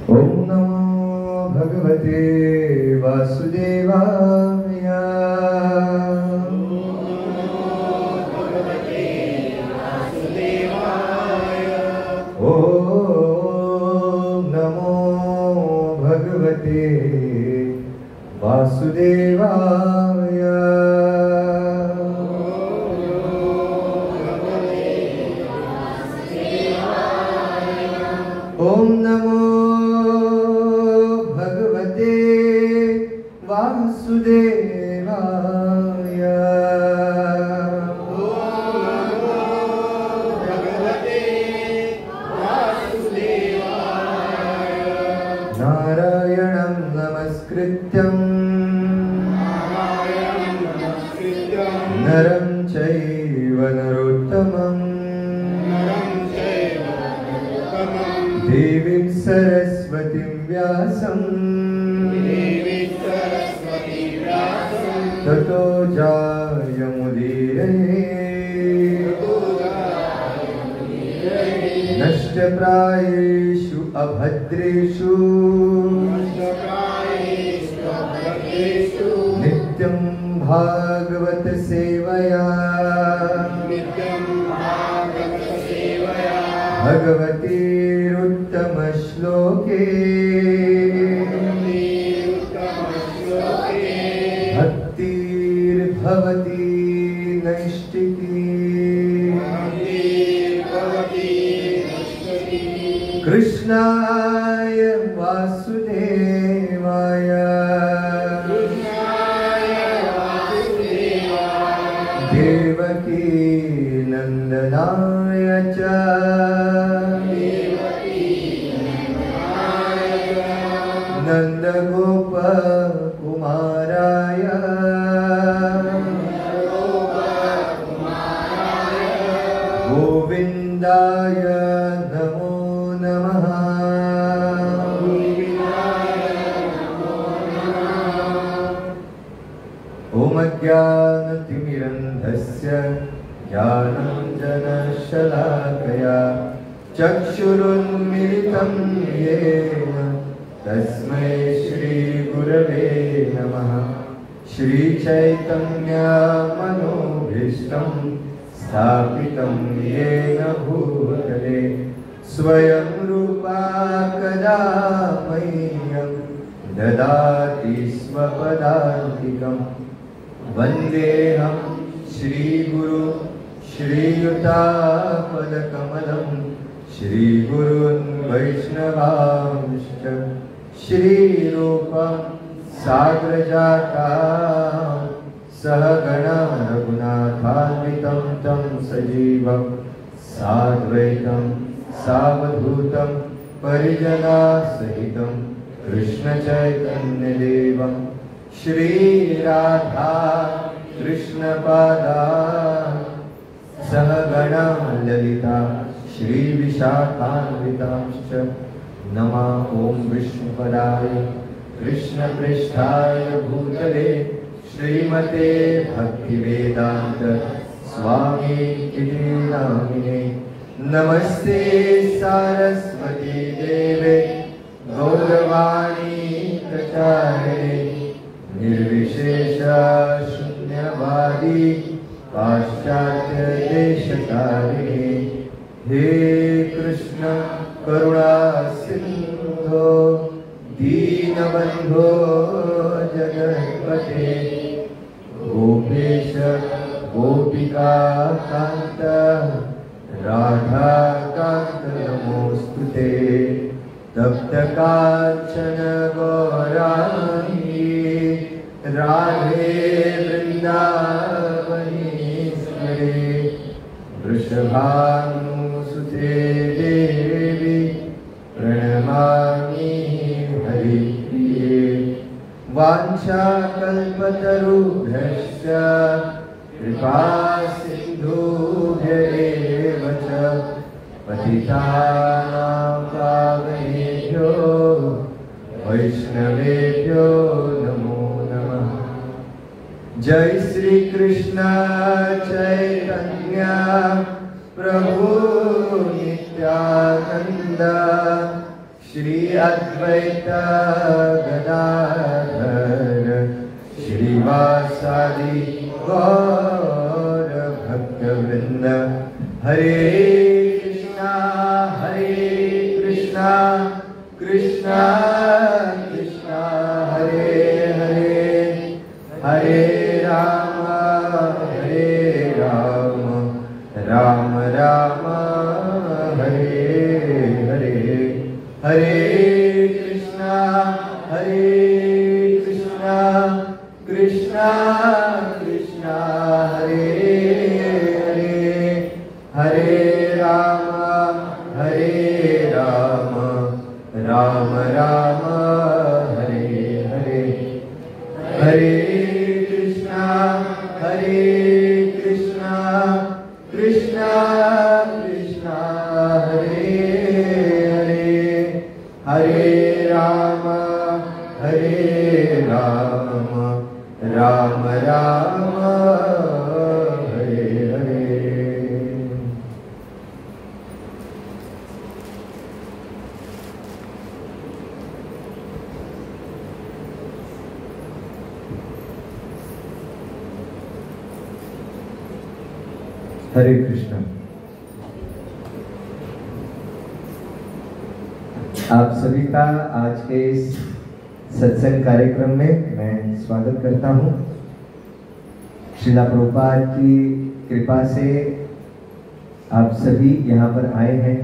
ओम नमो भगवते वासुदेवाय। ओम नमो भगवते वासुदेवाय। ओम नमो भगवते वासुदेवाय। नारायणं नमस्कृत्यं नरं चैव नरोत्तमं देवीं सरस्वतीं व्यासं ततो जायमुदीरये। नष्टप्रायेषु अभद्रेषु नित्यं भागवत सेवया भगवतीरुत्तमश्लोके भक्तिर्भवति नैष्टिकी। कृष्णाय वासुदेवाय देवकी नंदनाय च नंदगोप कुमाराय गोविंदाय नमो नमः। ओम ज्ञानतिमिरन्धस्य ज्ञानाञ्जनशलाकया चक्षुरुन्मिलितं येन तस्मै श्रीगुरवे नमः। श्रीचैतन्यमनोभीष्टं स्थापितं येन भूतले स्वयं रूपा कदा मह्यं ददाति स्वपदान्तिकम्। वन्देऽहं श्रीगुरु श्रीयुतापदकमलं श्रीगुरून् वैष्णवांश्च श्रीरूपं साग्रजातां सहगणा रघुनाथान्वितं तं सजीवं साद्वैतं सावधूतं परिजनासहितं कृष्णचैतन्यदेवं श्रीराधा कृष्णपादा सहगणा ललिता श्रीविशाखान्वितांश्च। नमः ॐ विष्णुपदाय कृष्णपृष्ठाय भूतले श्रीमते भक्तिवेदान्त स्वामी नामिने। नमस्ते सारस्वती देवे गौरवाणी प्रचारिणे निर्विशेष शून्यवादी पाश्चात्य देशकारिणे। हे कृष्ण करुणा सिंधो दीनबंधो जगत्पते गोपेश गोपिका कांत राधा कांत नमोस्तुते। तप्त कांचन गौरांगी राधे वृंदावनेश्वरी वृषभानुसुते देवी प्रणमामि हरिप्रिये। वाञ्छाकल्पतरुभ्यश्च कृपा सिन्धुभ्येव च पतितानां पावनेभ्यो वैष्णवेभ्यो नमो नमः। जय श्री कृष्ण चैतन्य प्रभु नित्यानंद श्री अद्वैत गदाधर श्रीवासादि गौर भक्तवृंद। हरे कृष्णा कृष्णा कृष्णा हरे हरे, हरे राम राम राम हरे हरे। हरे कृष्णा कृष्णा कृष्णा हरे हरे, हरे राम राम राम हरे हरे। हरे कृष्णा कृष्णा कृष्णा हरे हरे, हरे राम राम राम हरे हरे। हरे कृष्णा। आप सभी का आज के इस सत्संग कार्यक्रम में मैं स्वागत करता हूँ। श्रीला प्रभुपाद की कृपा से आप सभी यहाँ पर आए हैं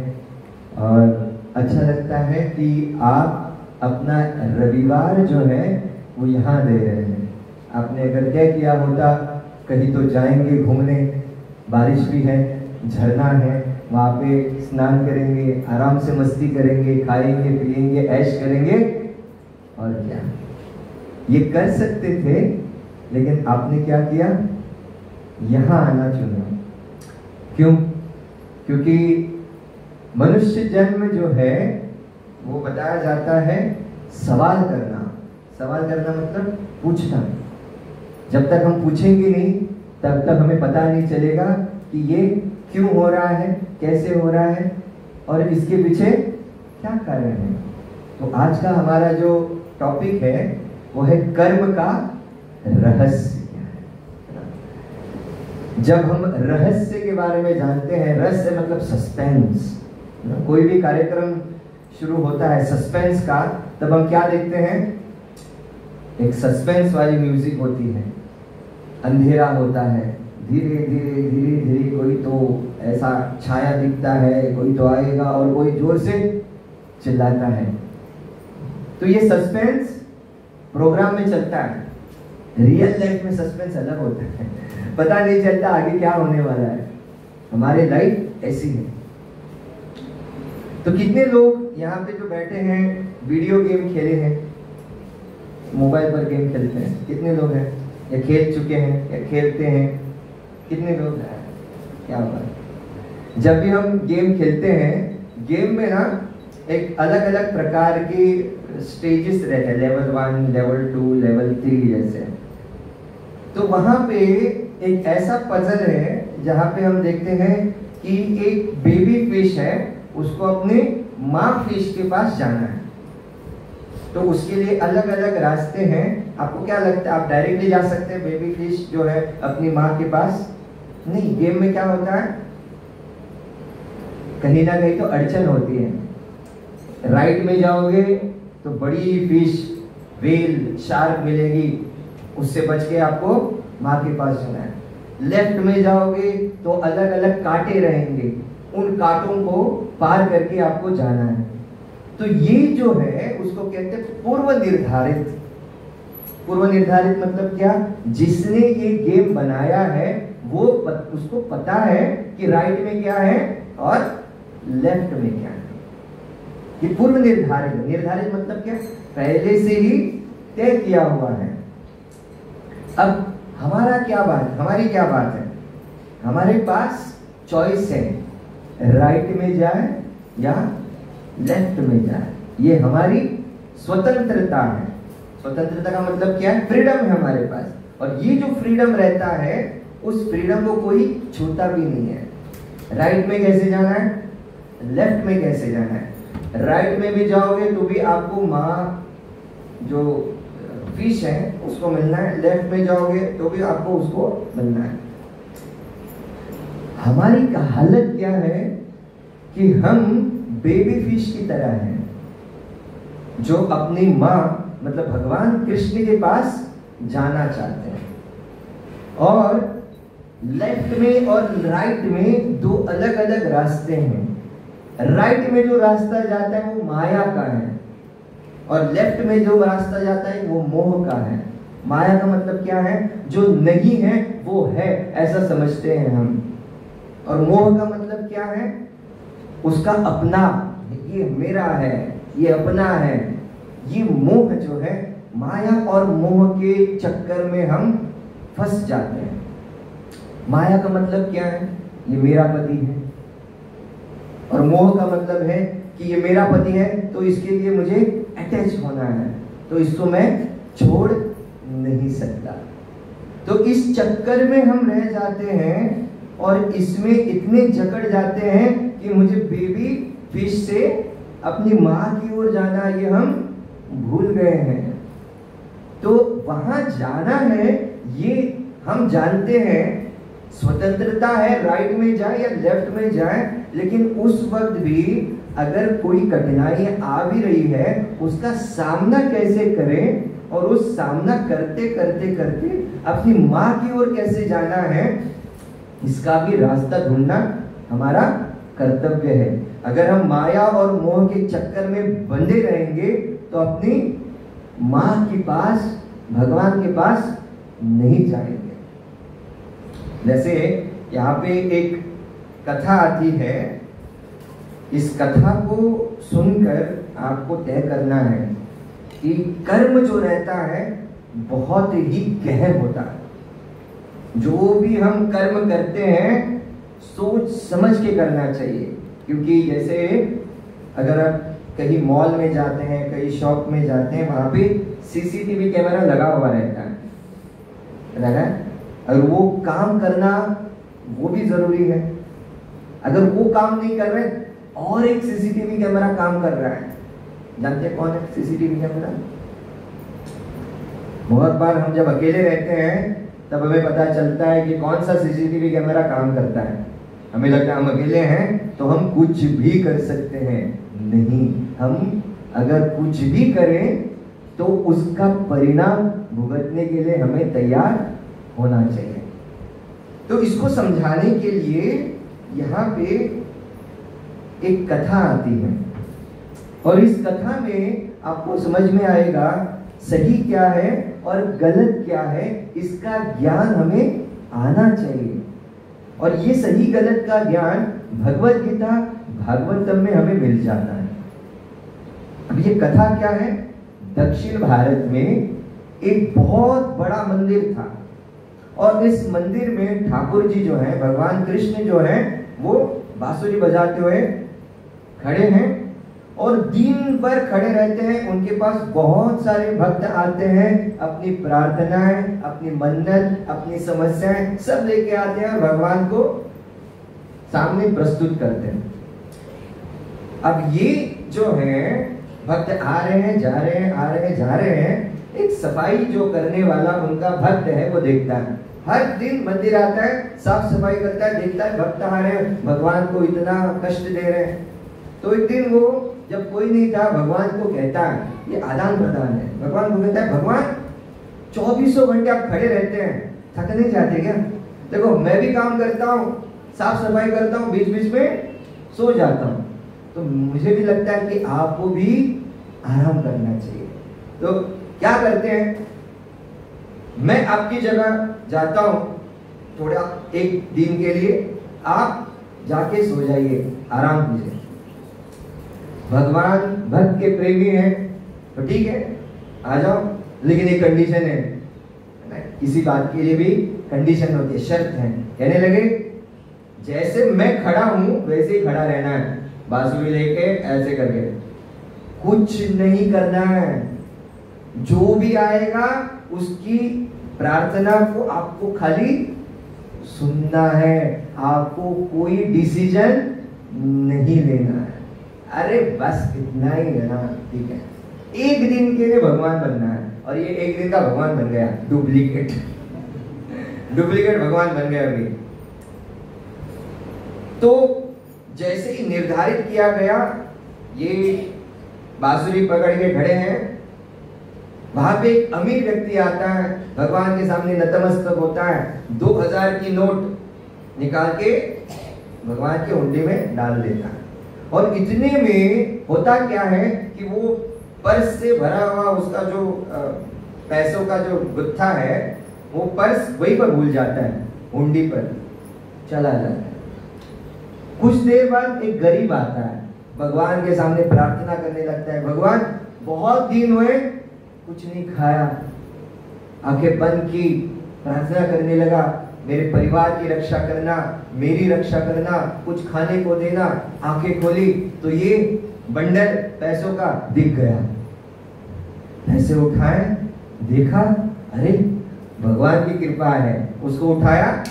और अच्छा लगता है कि आप अपना रविवार जो है वो यहाँ दे रहे हैं। आपने अगर तय किया होता कहीं तो जाएंगे घूमने, बारिश भी है, झरना है, वहाँ पे स्नान करेंगे, आराम से मस्ती करेंगे, खाएंगे पिएंगे, ऐश करेंगे और क्या ये कर सकते थे, लेकिन आपने क्या किया? यहाँ आना चुना। क्यों? क्योंकि मनुष्य जन्म जो है वो बताया जाता है सवाल करना। सवाल करना मतलब पूछना। जब तक हम पूछेंगे नहीं तब तक हमें पता नहीं चलेगा कि ये क्यों हो रहा है, कैसे हो रहा है और इसके पीछे क्या कारण है। तो आज का हमारा जो टॉपिक है वो है कर्म का रहस्य। जब हम रहस्य के बारे में जानते हैं, रहस्य मतलब सस्पेंस, कोई भी कार्यक्रम शुरू होता है सस्पेंस का, तब हम क्या देखते हैं? एक सस्पेंस वाली म्यूजिक होती है, अंधेरा होता है, धीरे धीरे धीरे धीरे कोई तो ऐसा छाया दिखता है, कोई तो आएगा और कोई जोर से चिल्लाता है। तो ये सस्पेंस प्रोग्राम में चलता है। रियल लाइफ में सस्पेंस अलग होता है, पता नहीं चलता आगे क्या होने वाला है। हमारी लाइफ ऐसी है। तो कितने लोग यहाँ पे जो बैठे हैं वीडियो गेम खेले हैं, मोबाइल पर गेम खेलते हैं? कितने लोग हैं? या खेल चुके हैं या खेलते हैं? कितने लोग हैं? क्या बात। जब भी हम गेम खेलते हैं, गेम में ना एक अलग अलग प्रकार की स्टेजेस रहते हैं, लेवल 1, लेवल 2, लेवल 3 जैसे। तो वहां पे एक ऐसा पजल है जहां पे हम देखते हैं कि एक बेबी फिश है, उसको अपने माँ फिश के पास जाना है। तो उसके लिए अलग अलग रास्ते हैं। आपको क्या लगता है, आप डायरेक्टली जा सकते हैं बेबी फिश जो है अपनी माँ के पास? नहीं। गेम में क्या होता है, कहीं ना कहीं तो अड़चन होती है। राइट में जाओगे तो बड़ी फिश, व्हेल, शार्क मिलेगी, उससे बच के आपको माँ के पास जाना है। लेफ्ट में जाओगे तो अलग अलग कांटे रहेंगे, उन कांटों को पार करके आपको जाना है। तो ये जो है उसको कहते हैं पूर्व निर्धारित। पूर्व निर्धारित मतलब क्या? जिसने ये गेम बनाया है वो उसको पता है कि राइट में क्या है और लेफ्ट में क्या है। ये पूर्व निर्धारित। निर्धारित मतलब क्या? पहले से ही तय किया हुआ है। अब हमारा क्या बात, हमारी क्या बात है? हमारे पास चॉइस है, राइट में जाए या लेफ्ट में जाए। ये हमारी स्वतंत्रता है। स्वतंत्रता का मतलब क्या है? फ्रीडम है हमारे पास। और ये जो फ्रीडम रहता है उस फ्रीडम को कोई छूता भी नहीं है। राइट में कैसे जाना है, लेफ्ट में कैसे जाना है। राइट में भी जाओगे तो भी आपको माँ जो फिश है उसको मिलना है, लेफ्ट में जाओगे तो भी आपको उसको मिलना है। हमारी हालत क्या है कि हम बेबी फिश की तरह हैं, जो अपनी माँ मतलब भगवान कृष्ण के पास जाना चाहते हैं। और लेफ्ट में और राइट में दो अलग अलग रास्ते हैं। राइट में जो रास्ता जाता है वो माया का है, और लेफ्ट में जो रास्ता जाता है वो मोह का है। माया का मतलब क्या है? जो नहीं है वो है, ऐसा समझते हैं हम। और मोह का मतलब क्या है? उसका अपना, ये मेरा है, ये अपना है। ये मोह जो है, माया और मोह के चक्कर में हम फंस जाते हैं। माया का मतलब क्या है? ये मेरा पति है। और मोह का मतलब है कि ये मेरा पति है तो इसके लिए मुझे अटैच होना है, तो इसको मैं छोड़ नहीं सकता। तो इस चक्कर में हम रह जाते हैं और इसमें इतने जकड़ जाते हैं कि मुझे बेबी फिश से अपनी माँ की ओर जाना ये हम भूल गए हैं। तो वहां जाना है ये हम जानते हैं, स्वतंत्रता है, राइट में जाए या लेफ्ट में जाए। लेकिन उस वक्त भी अगर कोई कठिनाई आ भी रही है उसका सामना कैसे करें, और उस सामना करते करते करते अपनी माँ की ओर कैसे जाना है, इसका भी रास्ता ढूंढना हमारा कर्तव्य है। अगर हम माया और मोह के चक्कर में बंधे रहेंगे तो अपनी माँ के पास, भगवान के पास नहीं जाएंगे। जैसे यहाँ पे एक कथा आती है, इस कथा को सुनकर आपको तय करना है कि कर्म जो रहता है बहुत ही गहन होता है। जो भी हम कर्म करते हैं सोच समझ के करना चाहिए। क्योंकि जैसे अगर आप कहीं मॉल में जाते हैं, कहीं शॉप में जाते हैं, वहां पे सीसीटीवी कैमरा लगा हुआ रहता है, और वो काम करना वो भी जरूरी है। अगर वो काम नहीं कर रहे और एक सीसीटीवी कैमरा काम कर रहा है, जानते हैं कौन है सीसीटीवी कैमरा? बहुत बार हम जब अकेले रहते हैं तब हमें पता चलता है कि कौन सा सीसीटीवी कैमरा काम करता है। हमें लगता है हम अकेले हैं तो हम कुछ भी कर सकते हैं। नहीं, हम अगर कुछ भी करें तो उसका परिणाम भुगतने के लिए हमें तैयार होना चाहिए। तो इसको समझाने के लिए यहाँ पे एक कथा आती है, और इस कथा में आपको समझ में आएगा सही क्या है और गलत क्या है, इसका ज्ञान हमें आना चाहिए। और ये सही गलत का ज्ञान भगवत गीता भागवतम में हमें मिल जाता है। अब ये कथा क्या है? दक्षिण भारत में एक बहुत बड़ा मंदिर था, और इस मंदिर में ठाकुर जी जो है, भगवान कृष्ण जो है, वो बांसुरी बजाते हुए खड़े हैं और दिन भर खड़े रहते हैं। उनके पास बहुत सारे भक्त आते हैं, अपनी प्रार्थनाएं, अपनी मन्नत, अपनी समस्याएं सब लेके आते हैं और भगवान को सामने प्रस्तुत करते हैं। अब ये जो है भक्त आ रहे हैं, जा रहे हैं, आ रहे हैं, जा रहे हैं। एक सफाई जो करने वाला उनका भक्त है वो देखता है, हर दिन मंदिर आता है, साफ सफाई करता है, देखता है भक्त आ रहे हैं, भगवान को इतना कष्ट दे रहे हैं। तो एक दिन वो जब कोई नहीं था, भगवान को कहता है, ये आदान प्रदान है, भगवान को कहता है, भगवान 24 घंटे आप खड़े रहते हैं, थक नहीं जाते क्या? देखो मैं भी काम करता हूँ, साफ सफाई करता हूँ, बीच बीच में सो जाता हूँ, तो मुझे भी लगता है कि आपको भी आराम करना चाहिए। तो क्या करते हैं, मैं आपकी जगह जाता हूँ थोड़ा एक दिन के लिए, आप जाके सो जाइए, आराम कीजिए। भगवान भक्त के प्रेमी हैं तो ठीक है, आ जाओ, लेकिन एक कंडीशन है, किसी बात के लिए भी कंडीशन होती है, शर्त है। कहने लगे जैसे मैं खड़ा हूं वैसे ही खड़ा रहना है, बांसुरी लेके ऐसे करके, कुछ नहीं करना है। जो भी आएगा उसकी प्रार्थना को आपको खाली सुनना है, आपको कोई डिसीजन नहीं लेना है। अरे बस इतना ही है ना, ठीक है, एक दिन के लिए भगवान बनना है, और ये एक दिन का भगवान बन गया, डुप्लीकेट डुप्लीकेट भगवान बन गया अभी। तो जैसे ही निर्धारित किया गया, ये बांसुरी पकड़ के खड़े हैं, वहां पे एक अमीर व्यक्ति आता है, भगवान के सामने नतमस्तक होता है, 2000 की नोट निकाल के भगवान की हुंडी में डाल देता है। और इतने में होता क्या है कि वो पर्स से भरा हुआ उसका जो पैसों का जो गुत्था है, वो पर्स वहीं पर भूल जाता है, हुंडी पर चला जाता है। कुछ देर बाद एक गरीब आता है, भगवान के सामने प्रार्थना करने लगता है, भगवान बहुत दिन हुए कुछ नहीं खाया, आंखें बंद की, प्रार्थना करने लगा, मेरे परिवार की रक्षा करना, मेरी रक्षा करना, कुछ खाने को देना। आंखें खोली तो ये बंडल पैसों का दिख गया, पैसे उठाए, देखा, अरे भगवान की कृपा है, उसको उठाया,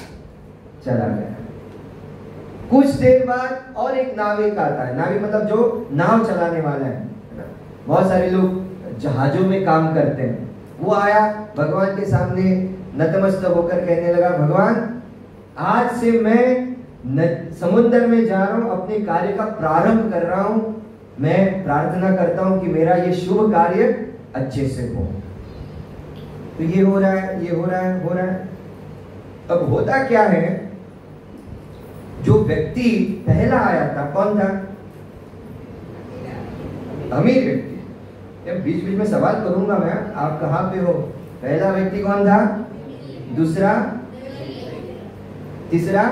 चला गया। कुछ देर बाद और एक नाविक आता है, नाविक मतलब जो नाव चलाने वाला है ना, बहुत सारे लोग जहाजों में काम करते हैं। वो आया, भगवान के सामने नतमस्तक होकर कहने लगा, भगवान आज से मैं समुद्र में जा रहा हूं, अपने कार्य का प्रारंभ कर रहा हूं, मैं प्रार्थना करता हूं कि मेरा ये शुभ कार्य अच्छे से हो। तो ये हो रहा है, ये हो रहा है, हो रहा है। अब होता क्या है, जो व्यक्ति पहला आया था, कौन था? अमीर व्यक्ति। बीच बीच में सवाल करूंगा मैं, आप कहां पे हो? पहला व्यक्ति कौन था? दूसरा, तीसरा,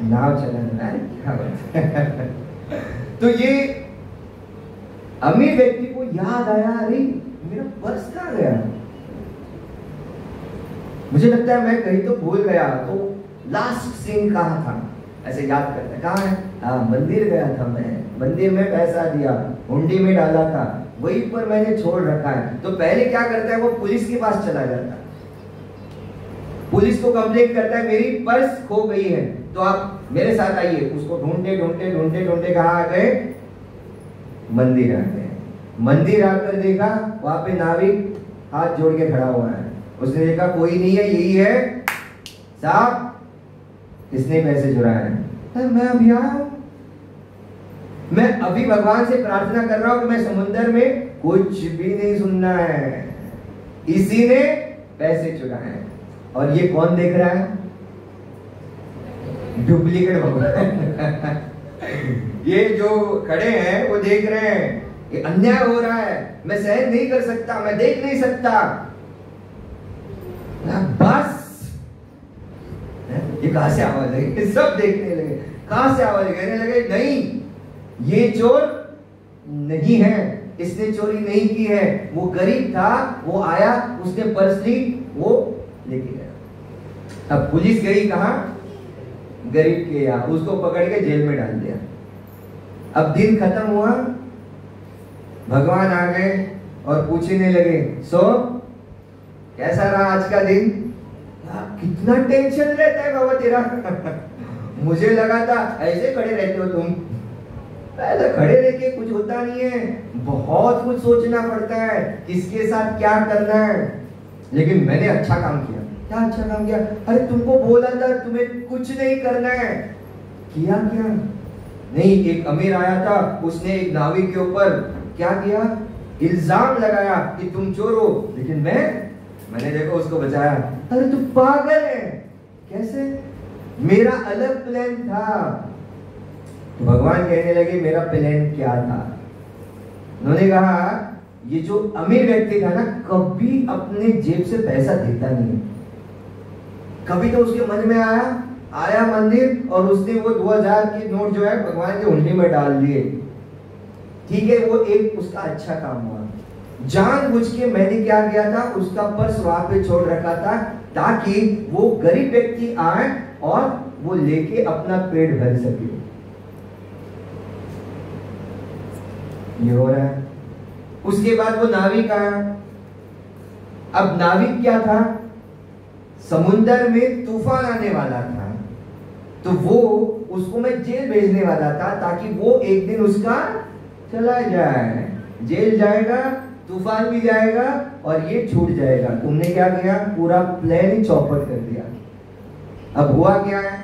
नाव चलाना है, क्या बात तो ये अमीर व्यक्ति को याद आया, अरे मेरा पर्स कहां गया, मुझे लगता है मैं कहीं तो भूल गया। तो लास्ट सीन कहाँ था, ऐसे याद करते हैं, कहाँ है? हाँ, मंदिर गया था मैं, मंदिर में पैसा दिया, हुंडी में डाला था, वहीं पर मैंने छोड़ रखा है। तो पहले क्या करता है, वो पुलिस के पास चला जाता है, पुलिस को कंप्लेंट करता है मेरी पर्स खो गई है, तो आप मेरे साथ आइए। उसको ढूंढते ढूंढते ढूंढते ढूंढते कहाँ आ गए? मंदिर आ गए। मंदिर आकर देखा, वहां पे नाविक हाथ जोड़ के खड़ा हुआ है। उसने देखा कोई नहीं है, यही है साहब, किसने पैसे चुराए हैं? मैं अभी आया हूं, मैं अभी भगवान से प्रार्थना कर रहा हूं कि मैं समुद्र में कुछ भी नहीं सुनना है, इसी ने पैसे चुराए हैं। और ये कौन देख रहा है? डुप्लीकेट भगवान ये जो खड़े हैं वो देख रहे हैं, ये अन्याय हो रहा है, मैं सहन नहीं कर सकता, मैं देख नहीं सकता। बस ये कहां से आवाज लगी? सब देखने लगे, कहां से आवाज कहने लगे, नहीं ये चोर नहीं है, इसने चोरी नहीं की है, वो गरीब था, वो आया, उसने पर्स ली, वो लेके गया। अब पुलिस गई कहां? गरीब के यहाँ, उसको पकड़ के जेल में डाल दिया। अब दिन खत्म हुआ, भगवान आ गए और पूछने लगे, सो कैसा रहा आज का दिन? कितना टेंशन रहता है बाबा तेरा मुझे लगा था ऐसे खड़े रहते हो तुम, ऐसे खड़े रह के कुछ होता नहीं है, बहुत कुछ सोचना पड़ता है, किसके साथ क्या करना है। लेकिन मैंने अच्छा काम किया। क्या अच्छा काम किया? अरे तुमको बोला था तुम्हें कुछ नहीं करना है, किया क्या? नहीं, एक अमीर आया था, उसने एक नाविक के ऊपर क्या किया? इल्जाम लगाया कि तुम चोर हो, लेकिन मैंने देखो उसको बचाया। अरे तू पागल है, कैसे? मेरा अलग प्लान था। तो भगवान कहने लगे मेरा प्लान क्या था? उन्होंने कहा ये जो अमीर व्यक्ति था ना, कभी अपने जेब से पैसा देता नहीं, कभी तो उसके मन में आया मंदिर और उसने वो 2000 की नोट जो है भगवान की हुंडी में डाल दिए। ठीक है, वो एक उसका अच्छा काम हुआ। जानबूझ के मैंने क्या किया था, उसका पर्स वहां पे छोड़ रखा था ताकि वो गरीब व्यक्ति आए और वो लेके अपना पेट भर सके। ये हो रहा है। उसके बाद वो नाविक आया। अब नाविक क्या था? समुद्र में तूफान आने वाला था, तो वो उसको मैं जेल भेजने वाला था ताकि वो एक दिन उसका चला जाए। जेल जाएगा, तूफान भी जाएगा और ये छूट जाएगा। तुमने क्या किया? पूरा प्लान ही चौपट कर दिया। अब हुआ क्या है?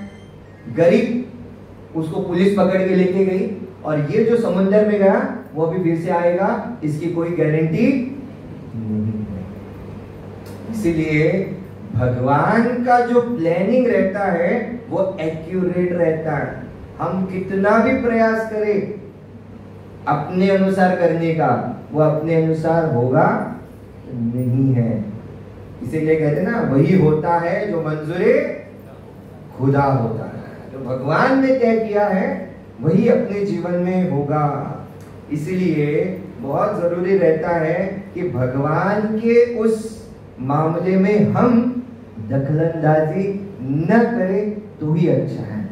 गरीब उसको पुलिस पकड़ के लेके गई और ये जो समुंदर में गया वो भी फिर से आएगा, इसकी कोई गारंटी नहीं है। इसीलिए भगवान का जो प्लानिंग रहता है वो एक्यूरेट रहता है। हम कितना भी प्रयास करें अपने अनुसार करने का, वो अपने अनुसार होगा नहीं है। इसीलिए कहते हैं ना, वही होता है जो मंजूरे खुदा होता है। जो भगवान ने तय किया है वही अपने जीवन में होगा। इसलिए बहुत जरूरी रहता है कि भगवान के उस मामले में हम दखलंदाजी न करें तो ही अच्छा है।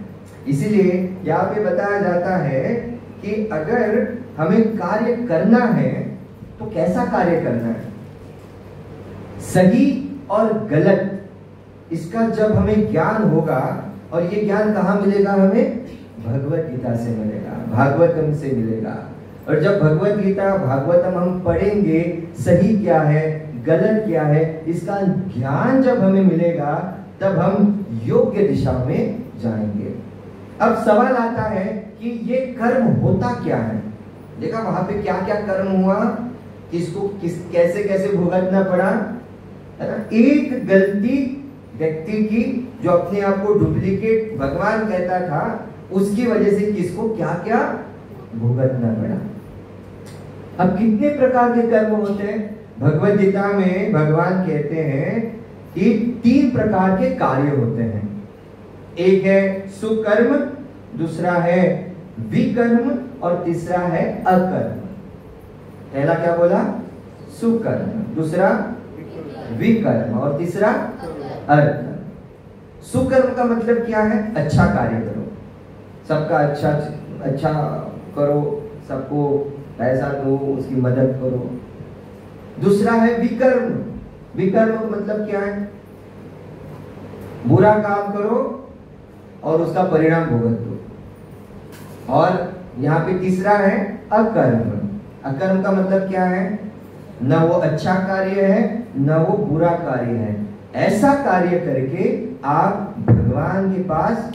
इसीलिए यहाँ पे बताया जाता है कि अगर हमें कार्य करना है तो कैसा कार्य करना है, सही और गलत, इसका जब हमें ज्ञान होगा, और ये ज्ञान कहाँ मिलेगा? हमें भगवत गीता से मिलेगा, भागवतम से मिलेगा। और जब भगवत गीता भागवतम हम पढ़ेंगे, सही क्या है गलत क्या है, इसका ज्ञान जब हमें मिलेगा तब हम योग्य दिशा में जाएंगे। अब सवाल आता है कि ये कर्म होता क्या है? देखा वहां पे क्या क्या कर्म हुआ, किसको कैसे कैसे भुगतना पड़ा, है ना? एक गलती व्यक्ति की जो अपने आप को डुप्लीकेट भगवान कहता था, उसकी वजह से किसको क्या क्या भुगतना पड़ा। अब कितने प्रकार के कर्म होते हैं? भगवद गीता में भगवान कहते हैं कि 3 प्रकार के कार्य होते हैं। एक है सुकर्म, दूसरा है विकर्म और तीसरा है अकर्म। पहला क्या बोला? सुकर्म, दूसरा विकर्म और तीसरा अकर्म। सुकर्म का मतलब क्या है? अच्छा कार्य करो, सबका अच्छा करो, सबको पैसा दो, उसकी मदद करो। दूसरा है विकर्म। विकर्म का मतलब क्या है? बुरा काम करो और उसका परिणाम भुगत दो। और यहाँ पे तीसरा है अकर्म। अकर्म का मतलब क्या है? न वो अच्छा कार्य है न वो बुरा कार्य है। ऐसा कार्य करके आप भगवान के पास,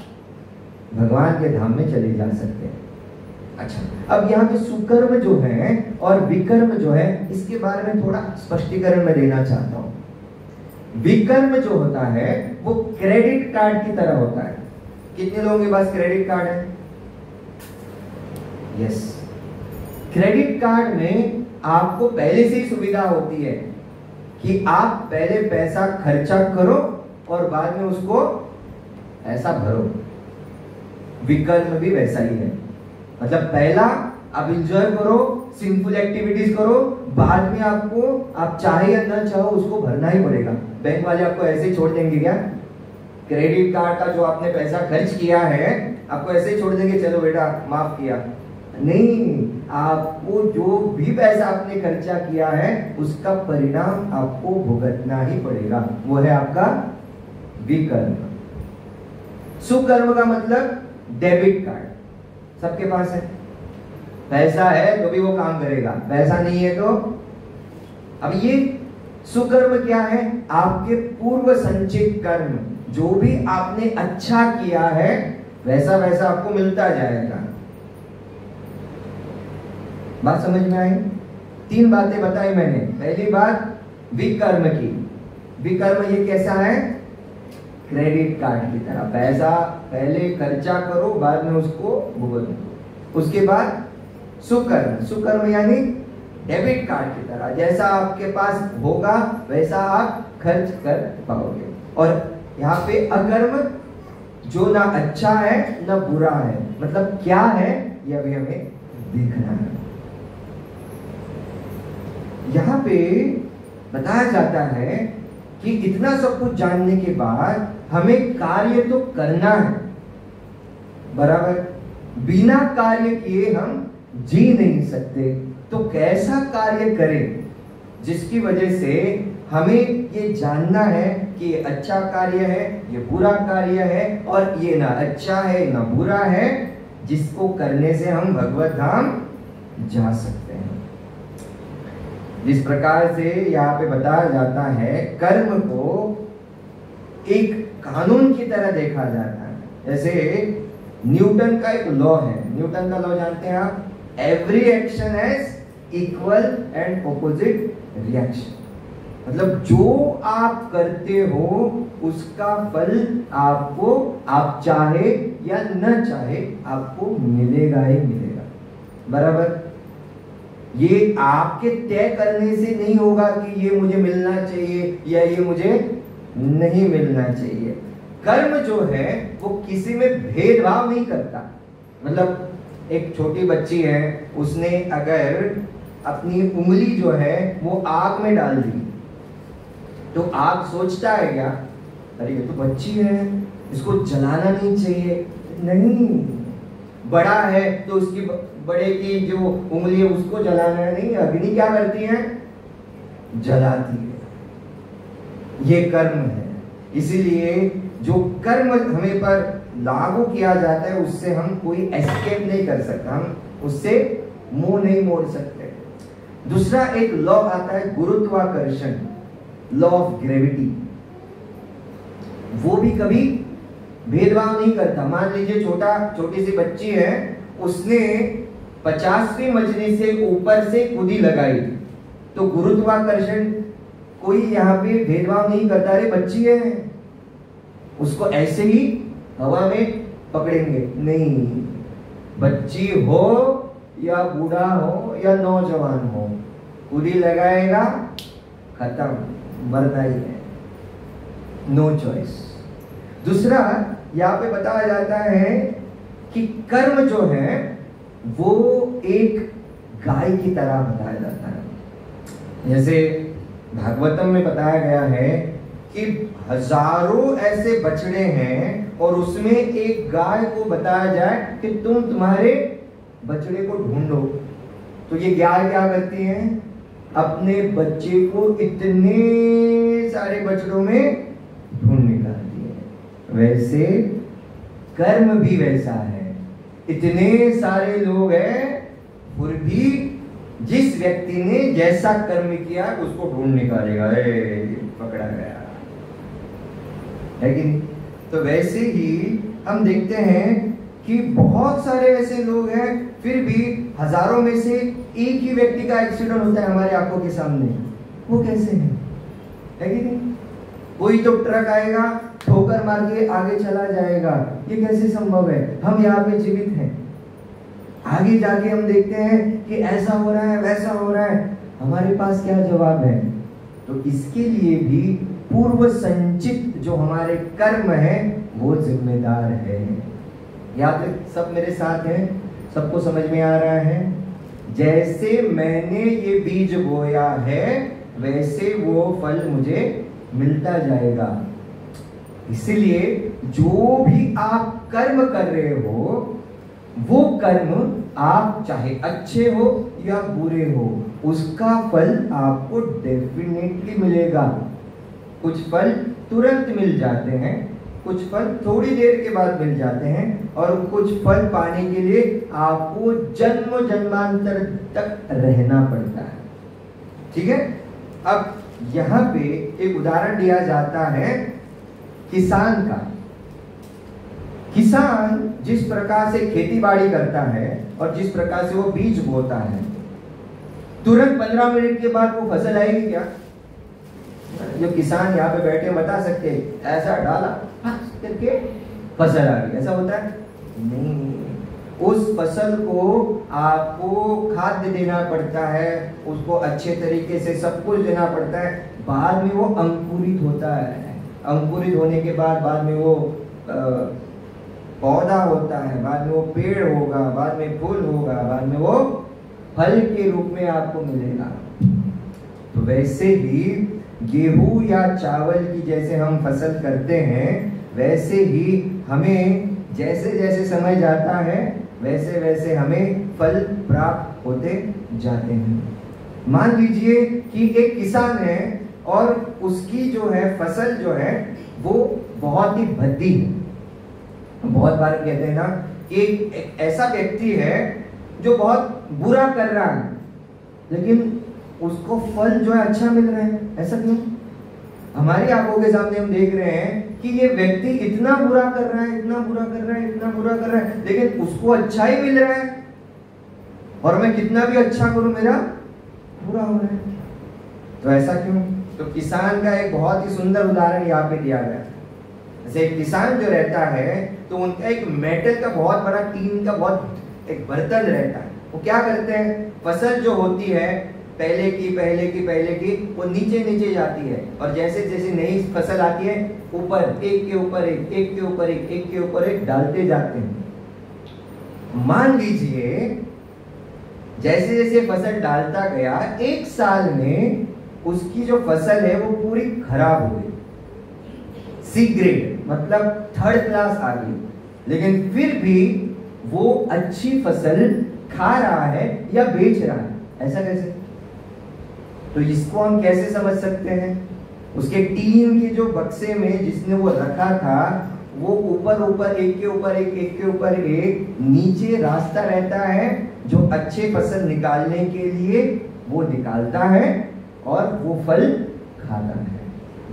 भगवान के धाम में चले जा सकते हैं। अच्छा, अब यहाँ पे सुकर्म जो है और विकर्म जो है, इसके बारे में थोड़ा स्पष्टीकरण मैं देना चाहता हूँ। विकर्म जो होता है वो क्रेडिट कार्ड की तरह होता है। कितने लोगों के पास क्रेडिट कार्ड है? यस। क्रेडिट कार्ड में आपको पहले से ही सुविधा होती है कि आप पहले पैसा खर्चा करो और बाद में उसको ऐसा भरो। विकर्म भी वैसा ही है, मतलब पहला आप इंजॉय करो, सिंपल एक्टिविटीज करो, बाद में आपको आप चाहे या ना चाहो उसको भरना ही पड़ेगा। बैंक वाले आपको ऐसे ही छोड़ देंगे क्या? क्रेडिट कार्ड का जो आपने पैसा खर्च किया है आपको ऐसे ही छोड़ देंगे, चलो बेटा माफ किया? नहीं, आपको जो भी पैसा आपने खर्चा किया है उसका परिणाम आपको भुगतना ही पड़ेगा। वो है आपका विकर्म। सुकर्म का मतलब डेबिट कार्ड। सबके पास है, पैसा है तो भी वो काम करेगा, पैसा नहीं है तो। अब ये सुकर्म क्या है? आपके पूर्व संचित कर्म, जो भी आपने अच्छा किया है वैसा वैसा आपको मिलता जाएगा। बात समझ में आई? 3 बातें बताई मैंने। पहली बात विकर्म की। विकर्म ये कैसा है? क्रेडिट कार्ड की तरह, पैसा पहले खर्चा करो बाद में उसको भुगतो। उसके बाद सुकर्म। सुकर्म यानी डेबिट कार्ड की तरह, जैसा आपके पास होगा वैसा आप खर्च कर पाओगे। और यहाँ पे अकर्म, जो ना अच्छा है ना बुरा है, मतलब क्या है ये अभी हमें देखना है। यहाँ पे बताया जाता है कि इतना सब कुछ जानने के बाद हमें कार्य तो करना है, बराबर। बिना कार्य किए हम जी नहीं सकते। तो कैसा कार्य करें जिसकी वजह से हमें ये जानना है कि ये अच्छा कार्य है, ये बुरा कार्य है, और ये ना अच्छा है ना बुरा है, जिसको करने से हम भगवत धाम जा सकते हैं। जिस प्रकार से यहाँ पे बताया जाता है, कर्म को एक कानून की तरह देखा जाता है। जैसे न्यूटन का एक लॉ है, न्यूटन का लॉ जानते हैं आप, every action has equal and opposite reaction. मतलब जो आप करते हो उसका फल आपको, आप चाहे या न चाहे, आपको मिलेगा ही मिलेगा, बराबर। ये आपके तय करने से नहीं होगा कि ये मुझे मिलना चाहिए या ये मुझे नहीं मिलना चाहिए। कर्म जो है वो किसी में भेदभाव नहीं करता। मतलब एक छोटी बच्ची है, उसने अगर अपनी उंगली जो है वो आग में डाल दी, तो आग सोचता है क्या, अरे ये तो बच्ची है, इसको जलाना नहीं चाहिए? नहीं। बड़ा है तो उसकी बड़े की जो उंगली है उसको जलाना है? नहीं। अग्नि क्या करती है? जलाती है। ये कर्म है। इसीलिए जो कर्म हमें पर लागू किया जाता है उससे हम कोई एस्केप नहीं कर सकता, हम उससे मुंह नहीं मोड़ सकते। दूसरा एक लॉ आता है गुरुत्वाकर्षण, लॉ ऑफ ग्रेविटी। वो भी कभी भेदभाव नहीं करता। मान लीजिए छोटी सी बच्ची है, उसने 50वीं मंजिल से ऊपर से कूदी लगाई, तो गुरुत्वाकर्षण कोई यहाँ पे भेदभाव नहीं करता, अरे बच्ची है, उसको ऐसे ही हवा में पकड़ेंगे नहीं। बच्ची हो या बूढ़ा हो या नौजवान हो, कूदी लगाएगा, खत्म, मरना ही है, नो चॉइस। दूसरा यहाँ पे बताया जाता है कि कर्म जो है वो एक गाय की तरह बताया जाता है। जैसे भागवतम में बताया गया है कि हजारों ऐसे बछड़े हैं और उसमें एक गाय को बताया जाए कि तुम तुम्हारे बछड़े को ढूंढो, तो ये गाय क्या करती है? अपने बच्चे को इतने सारे बछड़ों में ढूंढ निकालती है। वैसे कर्म भी वैसा है। इतने सारे लोग हैं, फिर भी जिस व्यक्ति ने जैसा कर्म किया उसको ढूंढ निकालेगा, पकड़ा गया है कि नहीं? तो वैसे ही हम देखते हैं कि बहुत सारे ऐसे लोग हैं, फिर भी हजारों में से एक ही व्यक्ति का एक्सीडेंट होता है हमारे आंखों के सामने। वो कैसे है कि नहीं? कोई तो ट्रक आएगा, ठोकर मार के आगे चला जाएगा, ये कैसे संभव है? हम यहाँ पे जीवित हैं। आगे जाके हम देखते हैं कि ऐसा हो रहा है, वैसा हो रहा है, हमारे पास क्या जवाब है? तो इसके लिए भी पूर्व संचित जो हमारे कर्म है वो जिम्मेदार है। यहाँ पे सब मेरे साथ हैं, सबको समझ में आ रहा है? जैसे मैंने ये बीज बोया है वैसे वो फल मुझे मिलता जाएगा। इसलिए जो भी आप कर्म कर रहे हो, वो कर्म आप चाहे अच्छे हो या बुरे हो, उसका फल आपको डेफिनेटली मिलेगा। कुछ फल तुरंत मिल जाते हैं, कुछ फल थोड़ी देर के बाद मिल जाते हैं, और कुछ फल पाने के लिए आपको जन्म जन्मांतर तक रहना पड़ता है। ठीक है? अब यहाँ पे एक उदाहरण दिया जाता है किसान का। किसान जिस प्रकार से खेती बाड़ी करता है और जिस प्रकार से वो बीज बोता है, तुरंत 15 मिनट के बाद वो फसल आएगी क्या? जो किसान यहाँ पे बैठे बता सकते हैं, ऐसा डाला करके फसल आ गई, ऐसा होता है? नहीं। उस फसल को आपको खाद्य देना पड़ता है, उसको अच्छे तरीके से सब कुछ देना पड़ता है, बाद में वो अंकुरित होता है। अंकुरित होने के बाद में वो पौधा होता है, बाद में वो पेड़ होगा, बाद में फूल होगा, बाद में वो फल के रूप में आपको मिलेगा। तो वैसे ही गेहूं या चावल की जैसे हम फसल करते हैं, वैसे ही हमें जैसे जैसे समय जाता है वैसे वैसे हमें फल प्राप्त होते जाते हैं। मान लीजिए कि एक किसान है और उसकी जो है फसल जो है वो बहुत ही भद्दी है। बहुत बार कहते हैं ना कि एक ऐसा व्यक्ति है जो बहुत बुरा कर रहा है लेकिन उसको फल जो है अच्छा मिल रहा है। ऐसा क्यों? हमारी आंखों के सामने हम देख रहे हैं कि ये व्यक्ति इतना बुरा कर रहा है, इतना बुरा कर रहा है, इतना बुरा कर रहा है, लेकिन उसको अच्छा ही मिल रहा है, और मैं कितना भी अच्छा करूं मेरा बुरा हो रहा है। तो ऐसा क्यों? तो किसान का एक बहुत ही सुंदर उदाहरण यहाँ पे दिया गया। जैसे एक किसान जो रहता है तो उनका एक मेटल का बहुत बड़ा टीन का बहुत एक बर्तन रहता है। वो क्या करते हैं, फसल जो होती है पहले की वो नीचे जाती है, और जैसे जैसे नई फसल आती है ऊपर एक के ऊपर एक डालते जाते हैं। मान लीजिए जैसे जैसे फसल डालता गया, एक साल में उसकी जो फसल है वो पूरी खराब हो गई, सी ग्रेड मतलब थर्ड क्लास आ गई, लेकिन फिर भी वो अच्छी फसल खा रहा है या बेच रहा है। ऐसा कैसे? तो इसको हम कैसे समझ सकते हैं? उसके टीन के जो बक्से में जिसने वो रखा था वो ऊपर एक के ऊपर एक नीचे रास्ता रहता है जो अच्छे फसल निकालने के लिए वो निकालता है और वो फल खाता है।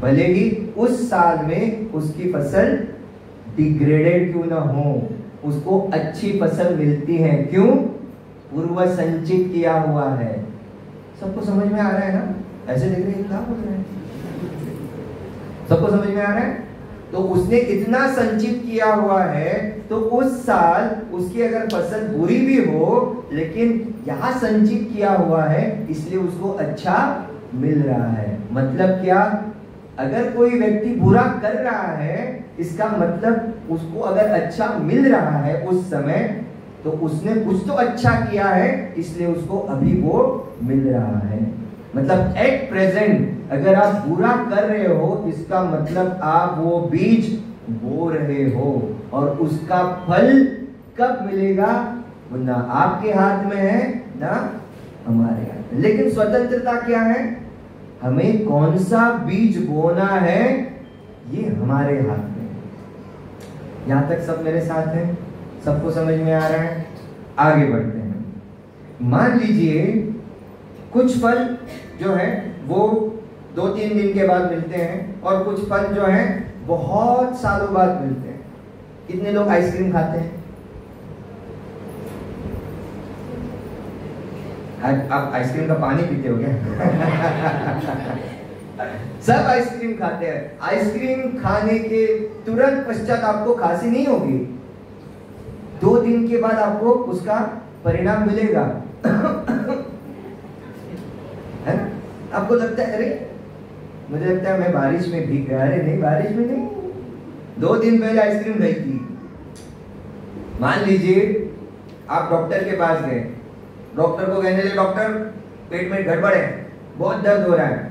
भले ही उस साल में उसकी फसल डिग्रेडेड क्यों ना हो, उसको अच्छी फसल मिलती है। क्यों? पूर्व संचित किया हुआ है। सबको समझ में आ रहा है ना? ऐसे देख रहे हैं क्या बोल रहे हैं? सबको समझ में आ रहा है? तो उसने इतना संचित किया हुआ है तो उस साल उसकी अगर फसल बुरी भी हो लेकिन यहाँ संचित किया हुआ है इसलिए उसको अच्छा मिल रहा है। मतलब क्या? अगर कोई व्यक्ति बुरा कर रहा है इसका मतलब उसको अगर अच्छा मिल रहा है उस समय, तो उसने कुछ तो अच्छा किया है इसलिए उसको अभी वो मिल रहा है। मतलब एट प्रेजेंट अगर आप बुरा कर रहे हो इसका मतलब आप वो बीज बो रहे हो, और उसका फल कब मिलेगा वो ना आपके हाथ में है ना हमारे हाथ में। लेकिन स्वतंत्रता क्या है? हमें कौन सा बीज बोना है ये हमारे हाथ में है। यहां तक सब मेरे साथ हैं? सबको समझ में आ रहा है? आगे बढ़ते हैं। मान लीजिए कुछ फल जो है वो 2-3 दिन के बाद मिलते हैं और कुछ फल जो है बहुत सालों बाद मिलते हैं। कितने लोग आइसक्रीम खाते हैं? आप आइसक्रीम का पानी पीते हो क्या? सब आइसक्रीम खाते हैं। आइसक्रीम खाने के तुरंत पश्चात आपको खांसी नहीं होगी, 2 दिन के बाद आपको उसका परिणाम मिलेगा। है ना? आपको लगता है अरे मुझे लगता है मैं बारिश में भीग गया। अरे नहीं, बारिश में नहीं, 2 दिन पहले आइसक्रीम खाई थी। मान लीजिए आप डॉक्टर के पास गए, डॉक्टर को कहने लगे डॉक्टर पेट में गड़बड़ है, बहुत दर्द हो रहा है।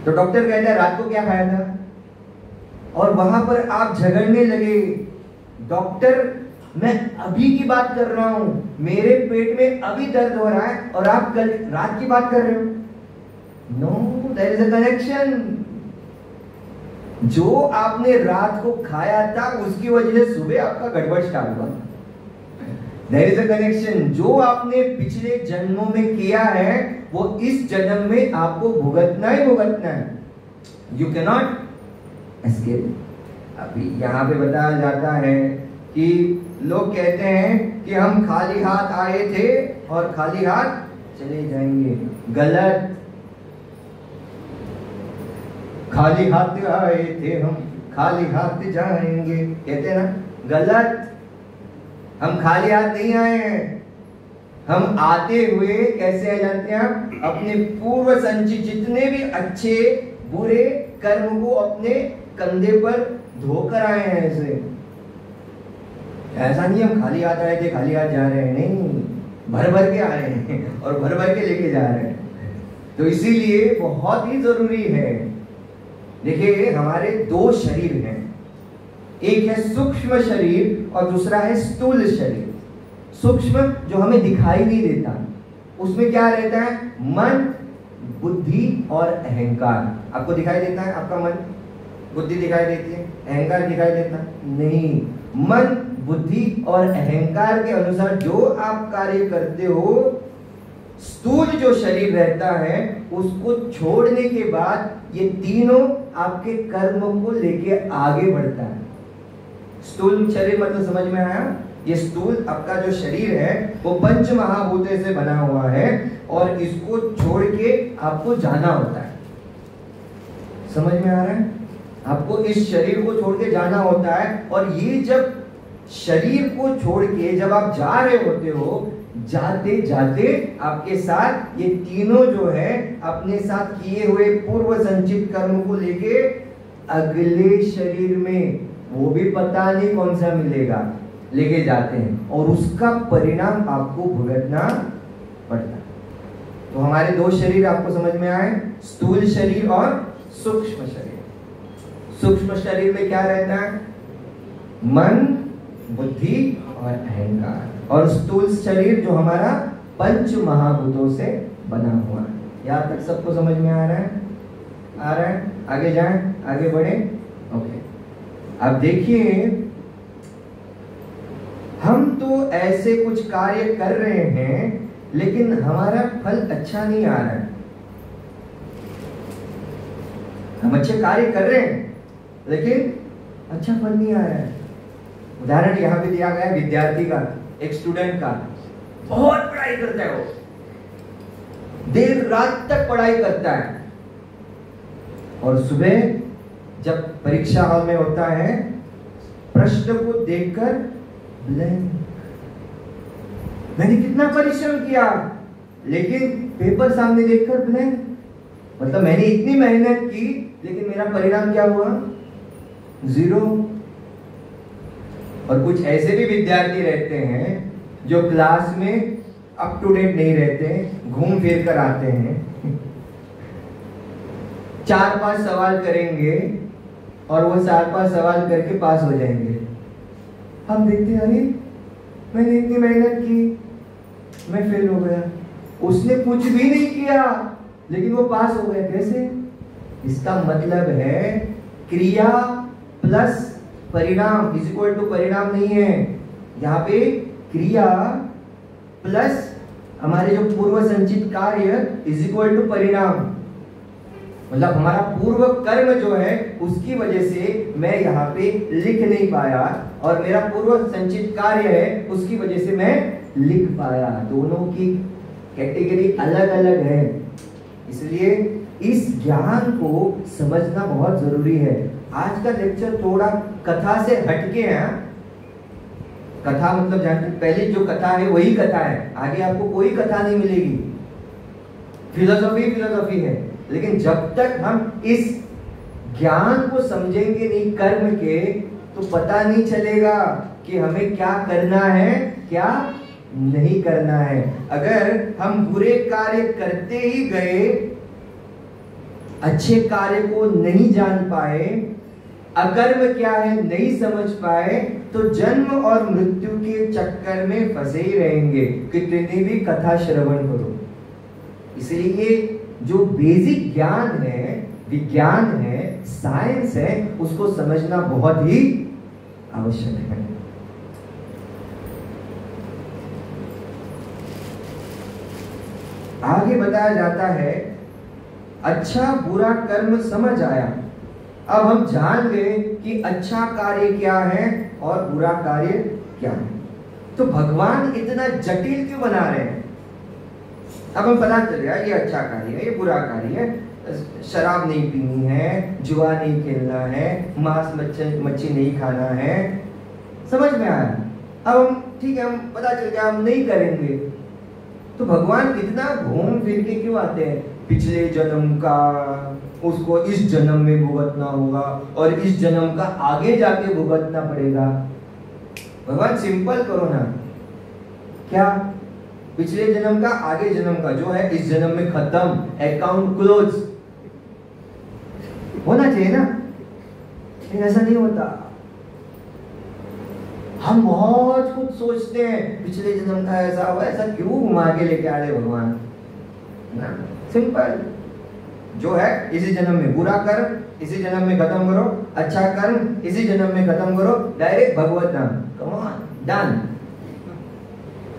तो डॉक्टर कहता है रात को क्या खाया था? और वहां पर आप झगड़ने लगे, डॉक्टर मैं अभी की बात कर रहा हूं, मेरे पेट में अभी दर्द हो रहा है और आप कल रात की बात कर रहे हो। No, there is a connection. जो आपने रात को खाया था उसकी वजह से सुबह आपका गड़बड़ स्टार्ट हुआ। There is a connection. जो आपने पिछले जन्मों में किया है वो इस जन्म में आपको भुगतना ही भुगतना है। You can not escape. अभी यहाँ पे बताया जाता है कि लोग कहते हैं कि हम खाली हाथ आए थे और खाली हाथ चले जाएंगे। गलत। खाली हाथ आए थे हम खाली हाथ जाएंगे, कहते हैं ना, गलत। हम खाली हाथ नहीं आए हैं, हम आते हुए कैसे आ जाते हैं? हम अपने पूर्व संचित जितने भी अच्छे बुरे कर्म को अपने कंधे पर धोकर आए हैं। ऐसा नहीं हम खाली हाथ आए थे खाली हाथ जा रहे हैं, नहीं, भर भर के आ रहे हैं और भर भर के लेके जा रहे हैं। तो इसीलिए बहुत ही जरूरी है। देखिए हमारे 2 शरीर हैं, एक है सूक्ष्म शरीर और दूसरा है स्थूल शरीर। सूक्ष्म जो हमें दिखाई नहीं देता, उसमें क्या रहता है? मन बुद्धि और अहंकार। आपको दिखाई देता है आपका मन? बुद्धि दिखाई देती है, अहंकार दिखाई देता नहीं। मन, बुद्धि और अहंकार के अनुसार जो आप कार्य करते हो, स्थूल जो शरीर रहता है उसको छोड़ने के बाद ये तीनों आपके कर्म को लेके आगे बढ़ता है। स्थूल शरीर मतलब समझ में आया? ये स्थूल आपका जो शरीर है वो पंच महाभूतों से बना हुआ है और इसको छोड़ के आपको जाना होता है। समझ में आ रहा है? आपको इस शरीर को छोड़ के जाना होता है और ये जब शरीर को छोड़ के जब आप जा रहे होते हो, जाते जाते आपके साथ ये तीनों जो है अपने साथ किए हुए पूर्व संचित कर्म को लेके अगले शरीर में, वो भी पता नहीं कौन सा मिलेगा, लेके जाते हैं और उसका परिणाम आपको भुगतना पड़ता है। तो हमारे दो शरीर आपको समझ में आए, स्थूल शरीर और सूक्ष्म शरीर। सूक्ष्म शरीर में क्या रहता है? मन, बुद्धि और अहंकार। और स्थूल शरीर जो हमारा पंच महाभूतों से बना हुआ है। यहाँ तक सबको समझ में आ रहा है? आ रहा है? आगे जाएं, आगे बढ़े। ओके, अब देखिए, हम तो ऐसे कुछ कार्य कर रहे हैं लेकिन हमारा फल अच्छा नहीं आ रहा है। हम अच्छे कार्य कर रहे हैं लेकिन अच्छा फल नहीं आ रहा है। उदाहरण यहाँ पे दिया गया है विद्यार्थी का, एक स्टूडेंट का। बहुत पढ़ाई करता है, वो देर रात तक पढ़ाई करता है और सुबह जब परीक्षा हॉल में होता है, प्रश्न को देखकर ब्लैंक। मैंने कितना परिश्रम किया लेकिन पेपर सामने देखकर ब्लैंक। मतलब मैंने इतनी मेहनत की लेकिन मेरा परिणाम क्या हुआ? 0। और कुछ ऐसे भी विद्यार्थी रहते हैं जो क्लास में अप टू डेट नहीं रहते, घूम फिर कर आते हैं 4-5 सवाल करेंगे और वो 4-5 सवाल करके पास हो जाएंगे। हम देखते हैं, अरे मैंने इतनी मेहनत की, मैं फेल हो गया। उसने कुछ भी नहीं किया लेकिन वो पास हो गया। कैसे? इसका मतलब है क्रिया प्लस परिणाम इज इक्वल टू परिणाम नहीं है। यहाँ पे क्रिया प्लस हमारे जो पूर्व संचित कार्य इज इक्वल टू परिणाम। मतलब हमारा पूर्व कर्म जो है उसकी वजह से मैं यहाँ पे लिख नहीं पाया और मेरा पूर्व संचित कार्य है उसकी वजह से मैं लिख पाया। दोनों की कैटेगरी अलग अलग है, इसलिए इस ज्ञान को समझना बहुत जरूरी है। आज का लेक्चर थोड़ा कथा से हटके है। कथा मतलब जानते, पहले जो कथा है वही कथा है, आगे आपको कोई कथा नहीं मिलेगी। फिलोसॉफी है, लेकिन जब तक हम इस ज्ञान को समझेंगे नहीं कर्म के, तो पता नहीं चलेगा कि हमें क्या करना है क्या नहीं करना है। अगर हम बुरे कार्य करते ही गए, अच्छे कार्य को नहीं जान पाए, अकर्म क्या है नहीं समझ पाए, तो जन्म और मृत्यु के चक्कर में फंसे ही रहेंगे, कितनी भी कथा श्रवण करो। इसलिए जो बेसिक ज्ञान है, विज्ञान है, साइंस है, उसको समझना बहुत ही आवश्यक है। आगे बताया जाता है, अच्छा बुरा कर्म समझ आया। अब हम जान गए कि अच्छा कार्य क्या है और बुरा कार्य क्या है। तो भगवान इतना जटिल क्यों बना रहे हैं? अब हम पता चल गया ये अच्छा कार्य है, ये बुरा कार्य है। शराब नहीं पीनी है, जुआ नहीं खेलना है, मांस मच्छी नहीं खाना है, समझ में आया। अब हम ठीक है, हम पता चल गया हम नहीं करेंगे। तो भगवान इतना घूम फिर के क्यों आते हैं? पिछले जन्म का उसको इस जन्म में भुगतना होगा और इस जन्म का आगे जाके भुगतना पड़ेगा। भगवान सिंपल करो ना, क्या पिछले जन्म का आगे जन्म का जो है इस जन्म में खत्म, अकाउंट क्लोज होना चाहिए ना, लेकिन ऐसा नहीं होता। हम बहुत कुछ सोचते हैं, पिछले जन्म का ऐसा हुआ, ऐसा क्यों घुमा के लेके आ रहे भगवान? ना, सिंपल। जो है इसी जन्म में बुरा कर्म इसी जन्म में खत्म करो, अच्छा कर्म इसी जन्म में खत्म करो, डायरेक्ट भगवत नाम, कम ऑन, डन।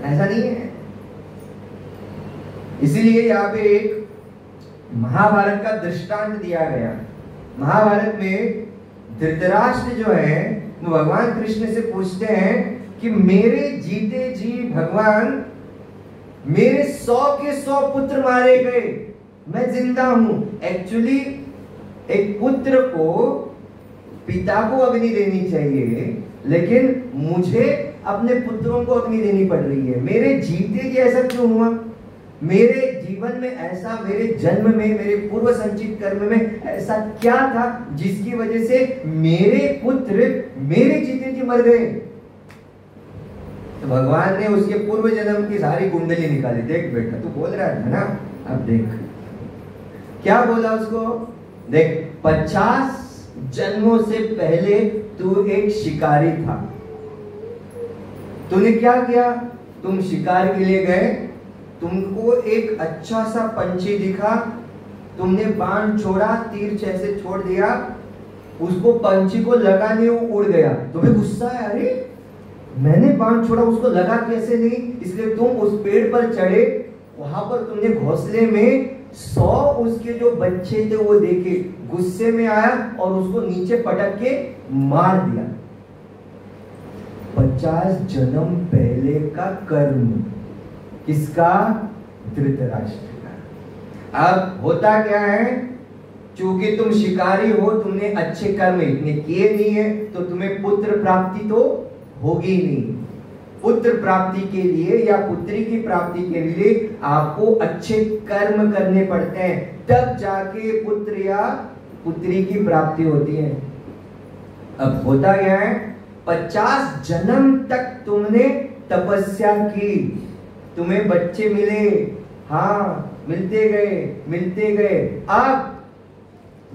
ऐसा नहीं है। इसीलिए यहाँ पे एक महाभारत का दृष्टांत दिया गया। महाभारत में धृतराष्ट्र जो है वो भगवान कृष्ण से पूछते हैं कि मेरे जीते जी भगवान मेरे 100 के 100 पुत्र मारे गए, मैं जिंदा हूं। एक्चुअली एक पुत्र को पिता को अग्नि देनी चाहिए, लेकिन मुझे अपने पुत्रों को अग्नि देनी पड़ रही है। मेरे जीते जी ऐसा क्यों हुआ? मेरे जीवन में ऐसा, मेरे जन्म में, मेरे पूर्व संचित कर्म में ऐसा क्या था जिसकी वजह से मेरे पुत्र मेरे जीते जी मर गए? तो भगवान ने उसके पूर्व जन्म की सारी कुंडली निकाली। देख बेटा, तू बोल रहा है ना, अब देख क्या बोला उसको। देख, 50 जन्मों से पहले तू एक शिकारी था। तूने क्या किया? तुम शिकार के लिए गए, तुमको एक अच्छा सा पंछी दिखा, तुमने बाण छोड़ा, तीर जैसे छोड़ दिया, उसको पंछी को लगा नहीं, वो उड़ गया। तुम्हें गुस्सा है, अरे मैंने बाण छोड़ा, उसको लगा कैसे नहीं? इसलिए तुम उस पेड़ पर चढ़े, वहां पर तुमने घोंसले में 100 उसके जो बच्चे थे वो देखे, गुस्से में आया और उसको नीचे पटक के मार दिया। 50 जन्म पहले का कर्म किसका? धृतराष्ट्र का। अब होता क्या है, चूंकि तुम शिकारी हो, तुमने अच्छे कर्म इतने किए नहीं है, तो तुम्हें पुत्र प्राप्ति तो होगी नहीं। पुत्र प्राप्ति के लिए या पुत्री की प्राप्ति के लिए आपको अच्छे कर्म करने पड़ते हैं, तब जाके पुत्र या पुत्री की प्राप्ति होती है। अब होता क्या है, 50 जन्म तक तुमने तपस्या की, तुम्हें बच्चे मिले, हाँ मिलते गए। अब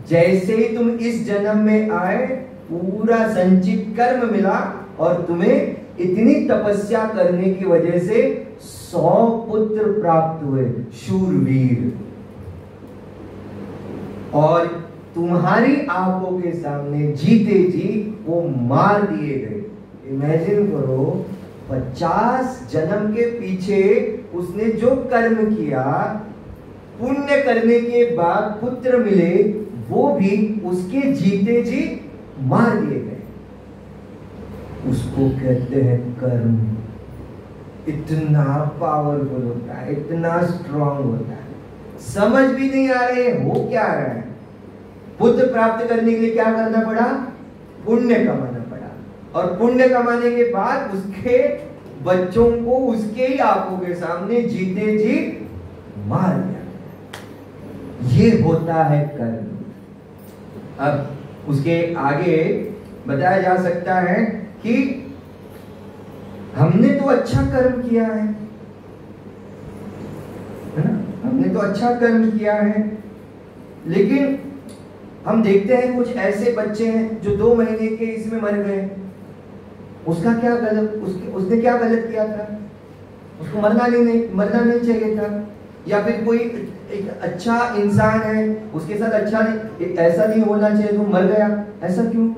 जैसे ही तुम इस जन्म में आए, पूरा संचित कर्म मिला और तुम्हें इतनी तपस्या करने की वजह से 100 पुत्र प्राप्त हुए, शूरवीर, और तुम्हारी आंखों के सामने जीते जी वो मार दिए गए। इमेजिन करो, 50 जन्म के पीछे उसने जो कर्म किया, पुण्य करने के बाद पुत्र मिले, वो भी उसके जीते जी मार दिए गए। उसको कहते हैं कर्म। इतना पावरफुल होता है, इतना स्ट्रॉन्ग होता है, समझ भी नहीं आ रहे हो क्या रहा है। पुत्र प्राप्त करने के लिए क्या करना पड़ा? पुण्य कमाना पड़ा, और पुण्य कमाने के बाद उसके बच्चों को उसके ही आंखों के सामने जीते जी मार दिया। ये होता है कर्म। अब उसके आगे बताया जा सकता है कि हमने तो अच्छा कर्म किया है ना, हमने तो अच्छा कर्म किया है, लेकिन हम देखते हैं कुछ ऐसे बच्चे हैं जो 2 महीने के इसमें मर गए। उसका क्या गलत, उसने क्या गलत किया था? उसको मरना नहीं चाहिए था। या फिर कोई एक अच्छा इंसान है, उसके साथ अच्छा नहीं, ऐसा नहीं होना चाहिए, तो मर गया, ऐसा क्यों?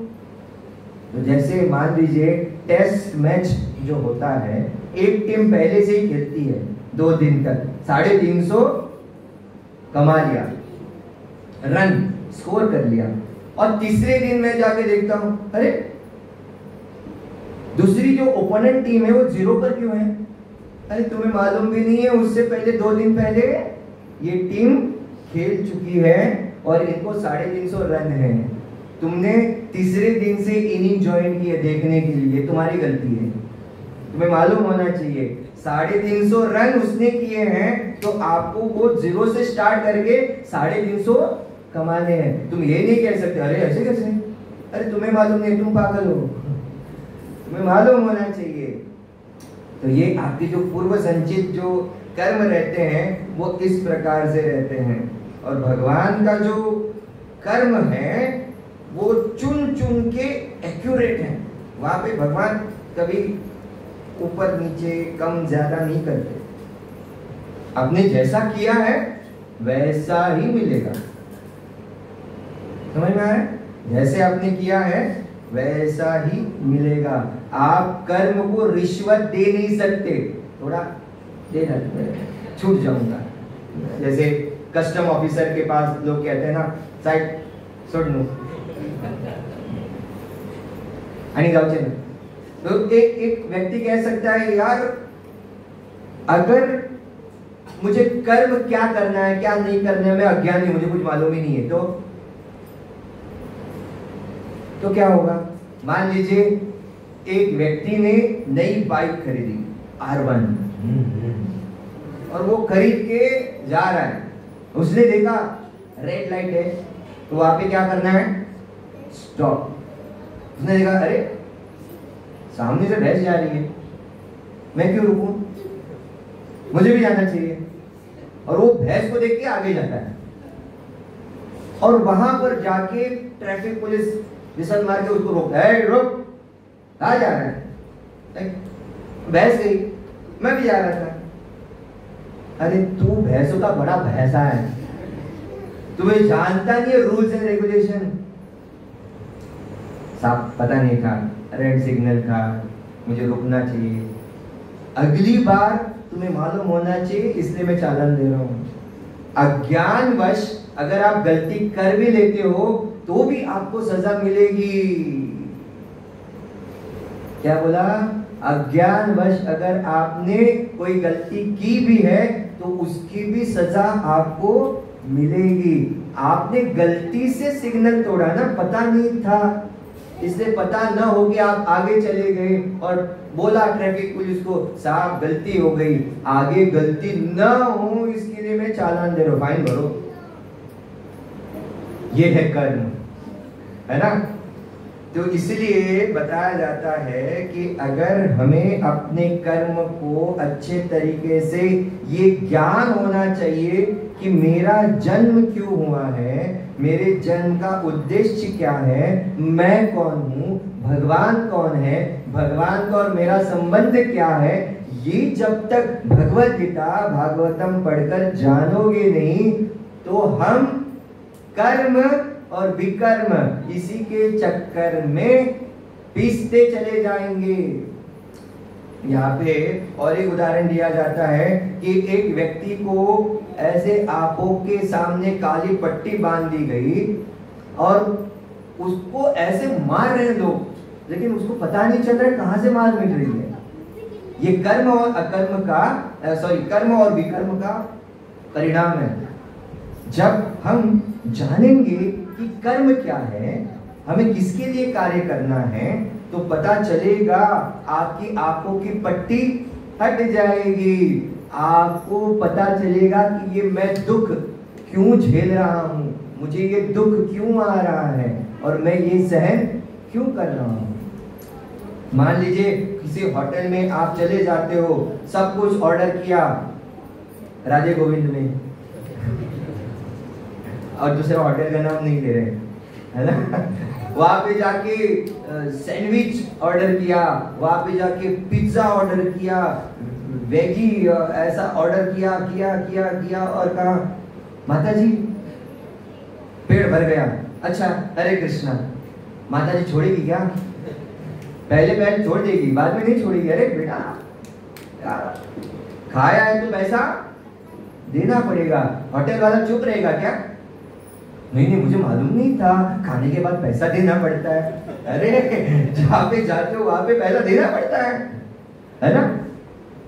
तो जैसे मान लीजिए टेस्ट मैच जो होता है, एक टीम पहले से ही खेलती है 2 दिन तक, 350 कमा लिया, रन स्कोर कर लिया, और तीसरे दिन मैं जाके देखता हूं, अरे दूसरी जो ओपोनेंट टीम है वो 0 पर क्यों है? अरे तुम्हें मालूम भी नहीं है, उससे पहले 2 दिन पहले ये टीम खेल चुकी है और इनको 350 रन है। तुमने तीसरे दिन से इनिंग ज्वाइन की है देखने के लिए, तुम्हारी गलती है। तुम्हें मालूम होना चाहिए 350 रन उसने किए हैं, तो आपको वो 0 से स्टार्ट करके 350 कमाने हैं। तुम ये नहीं कह सकते अरे ऐसे कैसे, अरे तुम्हें मालूम नहीं, तुम पागल हो, तुम्हें मालूम होना चाहिए। तो ये आपके जो पूर्व संचित जो कर्म रहते हैं वो इस प्रकार से रहते हैं, और भगवान का जो कर्म है वो चुन चुन के एक्यूरेट है। वहां पे भगवान कभी ऊपर नीचे कम ज्यादा नहीं करते। आपने जैसा किया है वैसा ही मिलेगा। समझ में आया? जैसे आपने किया है वैसा ही मिलेगा। आप कर्म को रिश्वत दे नहीं सकते, थोड़ा देना छूट जाऊंगा। जैसे कस्टम ऑफिसर के पास लोग कहते हैं ना, साइड सोडनो आणि गावचे ना, तो एक व्यक्ति कह सकता है यार अगर मुझे कर्म क्या करना है क्या नहीं करना है, मैं अज्ञानी, मुझे कुछ मालूम ही नहीं है, तो क्या होगा? मान लीजिए एक व्यक्ति ने नई बाइक खरीदी R1 और वो खरीद के जा रहा है, उसने देखा रेड लाइट है, तो वहां पे क्या करना है? स्टॉप। उसने देखा अरे सामने से भैंस जा रही है, मैं क्यों रुकूं, मुझे भी जाना चाहिए, और वो भैंस को देख के आगे जाता है और वहां पर जाके ट्रैफिक पुलिस विसल मार के उसको रोकता है, रुक, कहाँ जा रहा है? भैंस गई, मैं भी जा रहा था। अरे तू भैंसों का बड़ा भैंसा है, तुम्हें जानता नहीं है रूल्स एंड रेगुलेशन। साफ पता नहीं था, रेड सिग्नल था, मुझे रुकना चाहिए, अगली बार तुम्हें मालूम होना चाहिए, इसलिए मैं चालान दे रहा हूं। अज्ञानवश अगर आप गलती कर भी लेते हो तो भी आपको सजा मिलेगी। क्या बोला? अज्ञानवश अगर आपने कोई गलती की भी है तो उसकी भी सजा आपको मिलेगी। आपने गलती से सिग्नल तोड़ा ना, पता नहीं था, इसलिए पता न हो कि आप आगे चले गए और बोला ट्रैफिक पुलिस को साहब गलती हो गई, आगे गलती न हो इसके लिए मैं चालान दे रहा हूं, फाइन भरो। ये है कर्म, है ना? तो इसलिए बताया जाता है कि अगर हमें अपने कर्म को अच्छे तरीके से ये ज्ञान होना चाहिए कि मेरा जन्म क्यों हुआ है, मेरे जन्म का उद्देश्य क्या है, मैं कौन हूं, भगवान कौन है, भगवान का और मेरा संबंध क्या है, ये जब तक भगवत गीता भागवतम पढ़कर जानोगे नहीं तो हम कर्म और विकर्म इसी के चक्कर में पीसते चले जाएंगे। यहाँ पे और एक उदाहरण दिया जाता है कि एक व्यक्ति को ऐसे आंखों के सामने काली पट्टी बांध दी गई और उसको ऐसे मार रहे लोग, लेकिन उसको पता नहीं चल रहा है कहां से मार मिल रही है। ये कर्म और अकर्म का कर्म और विकर्म का परिणाम है। जब हम जानेंगे कि कर्म क्या है, हमें किसके लिए कार्य करना है, तो पता चलेगा, आपकी आंखों की पट्टी हट जाएगी, आपको पता चलेगा कि ये मैं दुख क्यों झेल रहा हूं, मुझे ये दुख क्यों आ रहा है और मैं ये सहन क्यों कर रहा हूं। मान लीजिए किसी होटल में आप चले जाते हो, सब कुछ ऑर्डर किया राधे गोविंद में, और दूसरे होटल का नाम नहीं ले रहे, है ना? वहां पे जाके सैंडविच ऑर्डर किया, वहां पे जाके पिज्जा ऑर्डर किया, वेजी ऐसा ऑर्डर किया किया किया किया और कहा माता जी पेट भर गया, अच्छा हरे कृष्णा। माता जी छोड़ेगी क्या? पहले छोड़ देगी, बाद में नहीं छोड़ेगी। अरे बेटा खाया है तो पैसा देना पड़ेगा। होटल वाला चुप रहेगा क्या? नहीं मुझे मालूम नहीं था, खाने के बाद पैसा देना पड़ता है। अरे जहाँ पे जाते हो वहां पे पैसा देना पड़ता है ना?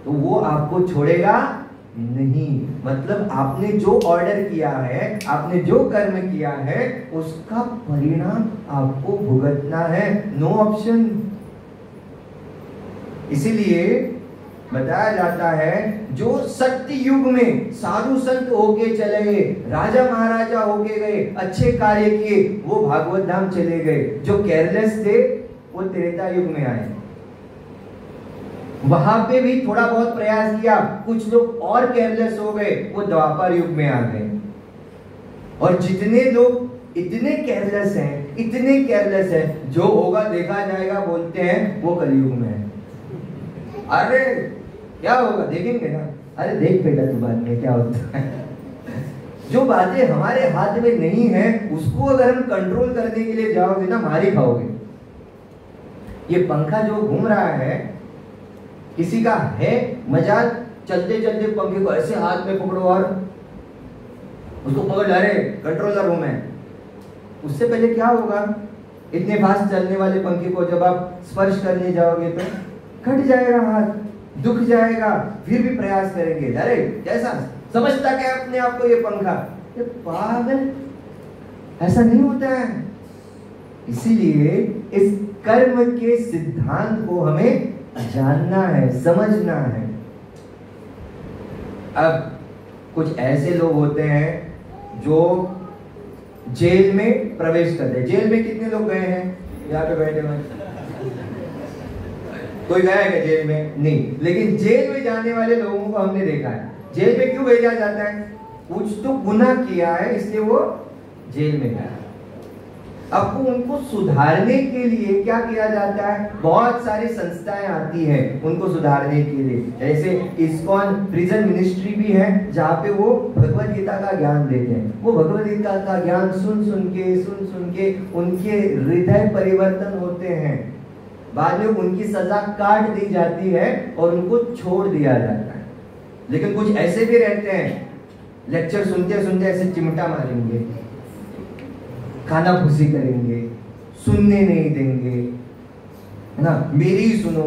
तो वो आपको छोड़ेगा नहीं। मतलब आपने जो ऑर्डर किया है, आपने जो कर्म किया है, उसका परिणाम आपको भुगतना है, नो ऑप्शन। इसीलिए बताया जाता है जो सत्य युग में साधु संत होके चले गए, राजा महाराजा होके गए, अच्छे कार्य किए, वो भागवत धाम चले गए। जो केयरलेस थे वो त्रेता युग में आए, वहां पे भी थोड़ा बहुत प्रयास किया, कुछ लोग और केयरलेस हो गए, वो द्वापर युग में आ गए। और जितने लोग इतने केयरलेस हैं, इतने केयरलेस हैं, जो होगा देखा जाएगा बोलते हैं, वो कलयुग में है। अरे क्या होगा देखेंगे ना, अरे देख बेटा तू बाद में क्या होता है। जो बातें हमारे हाथ में नहीं है उसको अगर हम कंट्रोल करने के लिए जाओगे ना, मार ही खाओगे। ये पंखा जो घूम रहा है, किसी का है मजाल चलते चलते पंखे को ऐसे हाथ में पकड़ो और उसको पकड़ ला रहे, कंट्रोलर हूं मैं। उससे पहले क्या होगा, इतने फास्ट चलने वाले पंखे को जब आप स्पर्श करने जाओगे तो कट जाएगा हाथ, दुख जाएगा, फिर भी प्रयास करेंगे। अरे कैसा समझता क्या अपने आप को ये पंखा, ये पागल, ऐसा नहीं होता है। इसीलिए इस कर्म के सिद्धांत को हमें जानना है, समझना है। अब कुछ ऐसे लोग होते हैं जो जेल में प्रवेश करते हैं। जेल में कितने लोग गए हैं यहाँ पे बैठे हुए? कोई गया है क्या जेल में? नहीं। लेकिन जेल में जाने वाले लोगों को हमने देखा है। जेल में क्यों भेजा जाता है? कुछ तो गुनाह किया है इसलिए वो जेल में गया। अब उनको सुधारने के लिए क्या किया जाता है? बहुत सारी संस्थाएं आती हैं उनको सुधारने के लिए। ऐसे इस्कॉन प्रिजन मिनिस्ट्री भी है जहाँ पे वो भगवद गीता का ज्ञान देते हैं। वो भगवद गीता का ज्ञान सुन सुन के उनके हृदय परिवर्तन होते हैं। बाद में उनकी सजा काट दी जाती है और उनको छोड़ दिया जाता है। लेकिन कुछ ऐसे भी रहते हैं, लेक्चर सुनते सुनते ऐसे चिमटा मारेंगे, खाना फूसी करेंगे, सुनने नहीं देंगे, है ना, मेरी सुनो,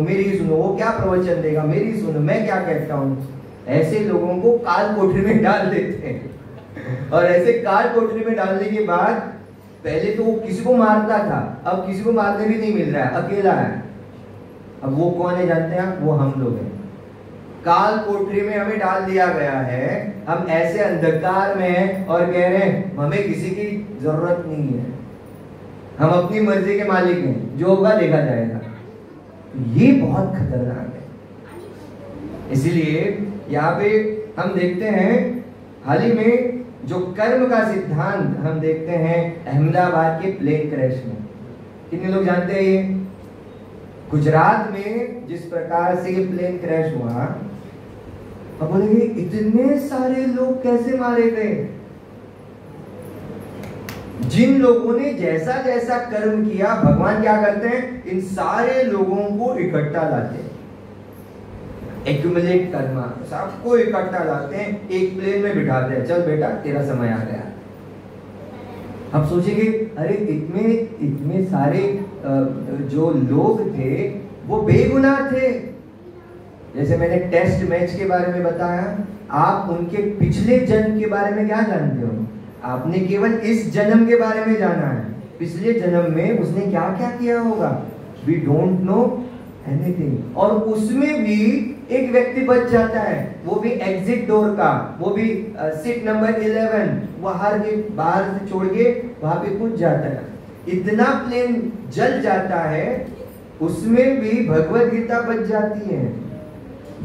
वो क्या प्रवचन देगा, मेरी सुनो, मैं क्या कहता हूँ। ऐसे लोगों को काल कोठरी में डाल देते हैं। और ऐसे काल कोठरी में डालने के बाद पहले तो वो किसी को मारता था, अब किसी को मारने भी नहीं मिल रहा है, अकेला है। अब वो कौन है जानते हैं? वो हम लोग हैं। काल कोठरी में हमें डाल दिया गया है, हम ऐसे अंधकार में हैं और कह रहे हैं हमें किसी की जरूरत नहीं है, हम अपनी मर्जी के मालिक हैं, जो होगा देखा जाएगा। ये बहुत खतरनाक है। इसीलिए यहाँ पे हम देखते हैं हाल ही में जो कर्म का सिद्धांत हम देखते हैं अहमदाबाद के प्लेन क्रैश में। कितने लोग जानते हैं ये? गुजरात में जिस प्रकार से ये प्लेन क्रैश हुआ, अब बोलेंगे इतने सारे लोग कैसे मारे गए? जिन लोगों ने जैसा जैसा कर्म किया, भगवान क्या करते हैं? इन सारे लोगों को इकट्ठा लाते हैं, एक्यूमुलेट कर्मा, सबको इकट्ठा लाते हैं, एक प्लेन में बिठाते हैं, चल बेटा तेरा समय आ गया। अब सोचेंगे अरे इतने सारे जो लोग थे वो बेगुनाह थे। जैसे मैंने टेस्ट मैच के बारे में बताया, आप उनके पिछले जन्म के बारे में क्या जानते हो? आपने केवल इस जन्म के बारे में जाना है, पिछले जन्म में उसने क्या क्या किया होगा वी डोंट नो एनीथिंग। और उसमें भी एक व्यक्ति बच जाता है, वो भी एग्जिट डोर का, वो भी सीट नंबर 11 बाहर से छोड़ के वहां पे कूद जाता है। इतना प्लेन जल जाता है, उसमें भी भगवद गीता बच जाती है,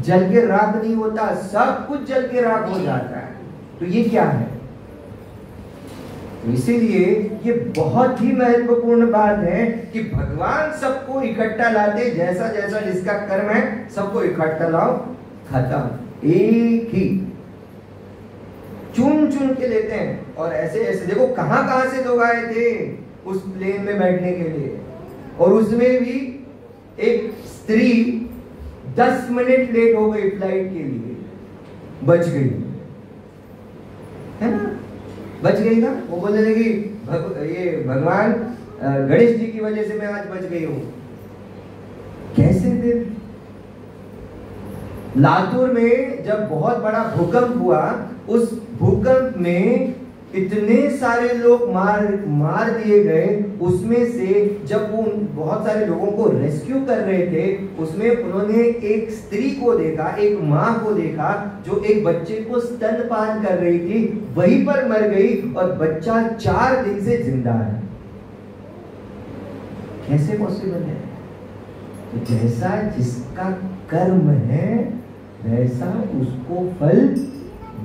जल के राख नहीं होता, सब कुछ जल के राख हो जाता है। तो ये क्या है? इसीलिए ये बहुत ही महत्वपूर्ण बात है कि भगवान सबको इकट्ठा लाते, जैसा जैसा जिसका कर्म है सबको इकट्ठा लाओ, खत्म, एक ही चुन चुन के लेते हैं। और ऐसे ऐसे देखो कहां कहां से लोग आए थे उस प्लेन में बैठने के लिए, और उसमें भी एक स्त्री 10 मिनट लेट हो गई फ्लाइट के लिए, बच गई, है ना, बच गई ना। वो बोलने लगी ये भगवान गणेश जी की वजह से मैं आज बच गई हूं। कैसे फिर? लातूर में जब बहुत बड़ा भूकंप हुआ, उस भूकंप में इतने सारे लोग मार दिए गए। उसमें से जब वो बहुत सारे लोगों को रेस्क्यू कर रहे थे, उसमें उन्होंने एक स्त्री को देखा, एक मां को देखा जो एक बच्चे को स्तनपान कर रही थी, वहीं पर मर गई और बच्चा 4 दिन से जिंदा है। कैसे पॉसिबल है? तो जैसा जिसका कर्म है वैसा उसको फल